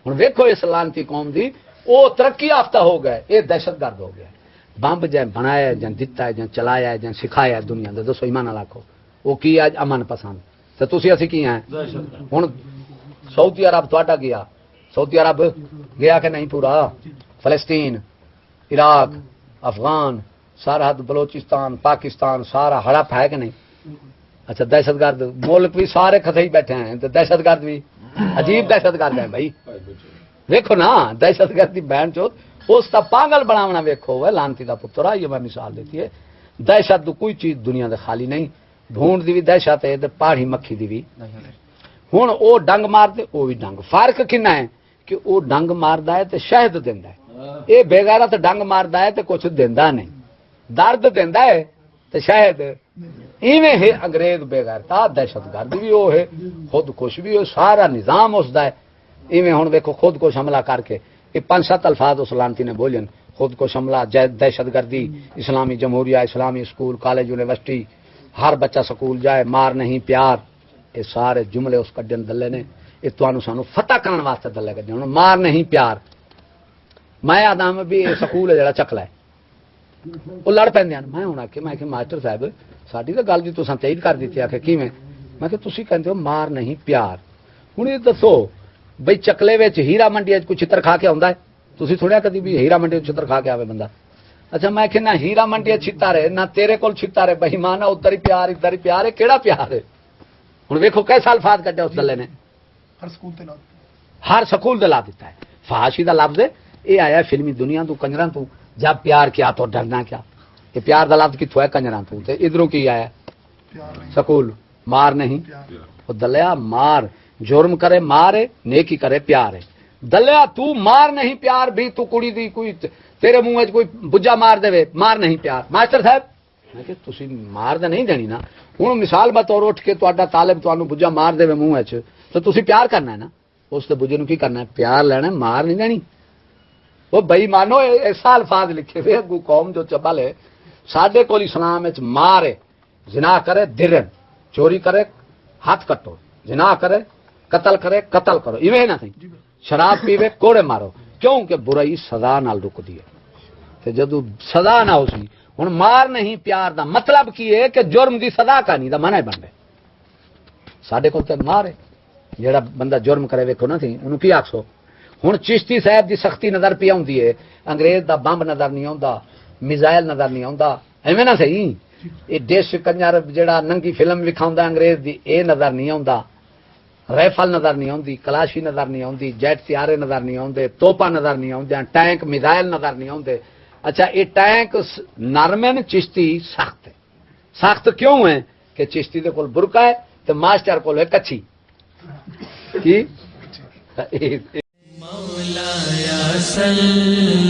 Speaker 1: ہن ویکھو اس لانتی قوم دی وہ ترقی یافتہ ہو گئے یہ دہشت گرد ہو گیا. بمب جائیں بنایا جائیں دتا ہے جائیں چلایا ہے جائیں سکھایا ہے دنیا دے. دسو ایمان نال آکھو وہ کی ہے امن پسند تے تسی اسی کی ہیں. ہن سعودی عرب تہاڈا گیا سعودی عرب گیا کہ نہیں پورا فلسطین عراق افغان سرحد بلوچستان پاکستان سارا ہڑپ ہے کہ نہیں. اچھا دہشت گرد ملک بھی سارے کھتے ہی بیٹھے ہیں تو دہشت گرد بھی عجیب دہشت گرد ہیں بھائی. ویکھو نا دہشت گردی بہن چوت اس کا پاگل بناونا ویکھو وہ لانتی دا پترا. یہ میں مثال دیتی ہے دہشت کوئی چیز دنیا دے خالی نہیں. ڈھونڈ دی بھی دہشت ہے تے پاڑھی مکھی دی بھی. ہن او ڈنگ مار دے او بھی ڈنگ. فرق کنا ہے کہ او ڈنگ ماردا ہے تے شہد دیندا ہے. اے بے غیرت ڈنگ ماردا ہے تے کچھ دیندا نہیں. درد دیندا ہے تے شاید ایویں ہے انگریز بے غیرتا دہشت گرد بھی وہ ہے خود کش بھی ہو سارا نظام اس دا ہے. ایویں ہن دیکھو خود کش حملہ کر کے یہ 5-7 الفاظ اس لانتی نے بولن خود کش حملہ دہشت گردی اسلامی جمہوریہ اسلامی اسکول کالج یونیورسٹی ہر بچہ سکول جائے مار نہیں پیار یہ سارے جملے اس کڈن دلے نے. یہ تانوں سانو فتح کرن واسطے دلے کڈن مار نہیں پیار. میں آدم بھی سکول ہے جڑا چکلا ہے وہ لڑ پہ میں ہوں آ کے میں کہ ماسٹر صاحب ساری تو گل جی تو تائید کر دیتی آ کے کیویں میں کہ تسی کہندے ہو مار نہیں پیار. ہوں یہ دسو بھائی چکلے ہیرا منڈی کوئی چتر کھا کے آتا ہے تسی سنیا کدی بھی ہیرا منڈی چتر کھا کے آئے بندہ. اچھا میں کہ نہ ہیرا منڈی چھتا رہے نہ تیرے کول چھتا رہے بھائی ماں نہ ادھر ہی پیار ہے کہڑا پیار ہے. ہوں ویکھو کیسا الفاظ کڈیا اس دلے نے ہر سکول دلا دیتا ہے. فحاشی دا لفظ ہے یہ آیا فلمی دنیا تو کنجراں تو جب پیار کیا تو ڈرنا کیا. یہ پیار دا لفظ کتوں ہے کنجراں تو ادھروں کی آیا سکول مار نہیں. وہ دلیا مار جرم کرے مارے نیکی کرے پیار ہے. دلیا تو مار نہیں پیار بھی تو کڑی دی کوئی تیرے منہ کوئی بجا مار دے مار نہیں پیار. ماسٹر صاحب میں کہ تسی مار دے نہیں دینی نا. ہوں مثال بطور اٹھ کے تہاڈا طالب تانوں بجا مار دے منہ تو تسی پیار کرنا ہے نا اس تے بجے نوں کی کرنا ہے پیار لینا مار نہیں دینی. وہ بئی مانو ایسا الفاظ لکھے ہوئے اگو قوم جو چبل ہے ساڈے کول اسلام وچ مارے زنا کرے درن چوری کرے ہاتھ کٹو زنا کرے قتل کرو ایویں نہ تھی شراب پیوے کوڑے مارو کیوں کہ برائی سزا نال رکدی ہے تے جدوں سزا نہ ہو سی ہن مار نہیں پیار دا مطلب کی ہے کہ جرم دی سزا کا نہیں دا منع بن گئے ساڈے کول تے مار ہے جیڑا بندہ جرم کرے ویکھو نہ تھی انہوں کی آکھو ہن چشتی صاحب دی سختی نظر پی آندی ہے انگریز دا بمب نظر نہیں آندا میزائل نظر نہیں آندا ایویں نہ صحیح یہ ڈش کنجر جڑا ننگی فلم وکھاوندا انگریز دی اے نظر نہیں آندا رائفل نظر نہیں آتی کلاشی نظر نہیں آتی جیٹ سیارے نظر نہیں آتے توپا نظر نہیں آتے ٹینک میزائل نظر نہیں آتے اچھا یہ ٹینک نرم ہے چشتی سخت ہے سخت کیوں ہے کہ چشتی دے کول برقع ہے تو ماسٹر کول ہے کچھی کی
Speaker 3: مولایا صلی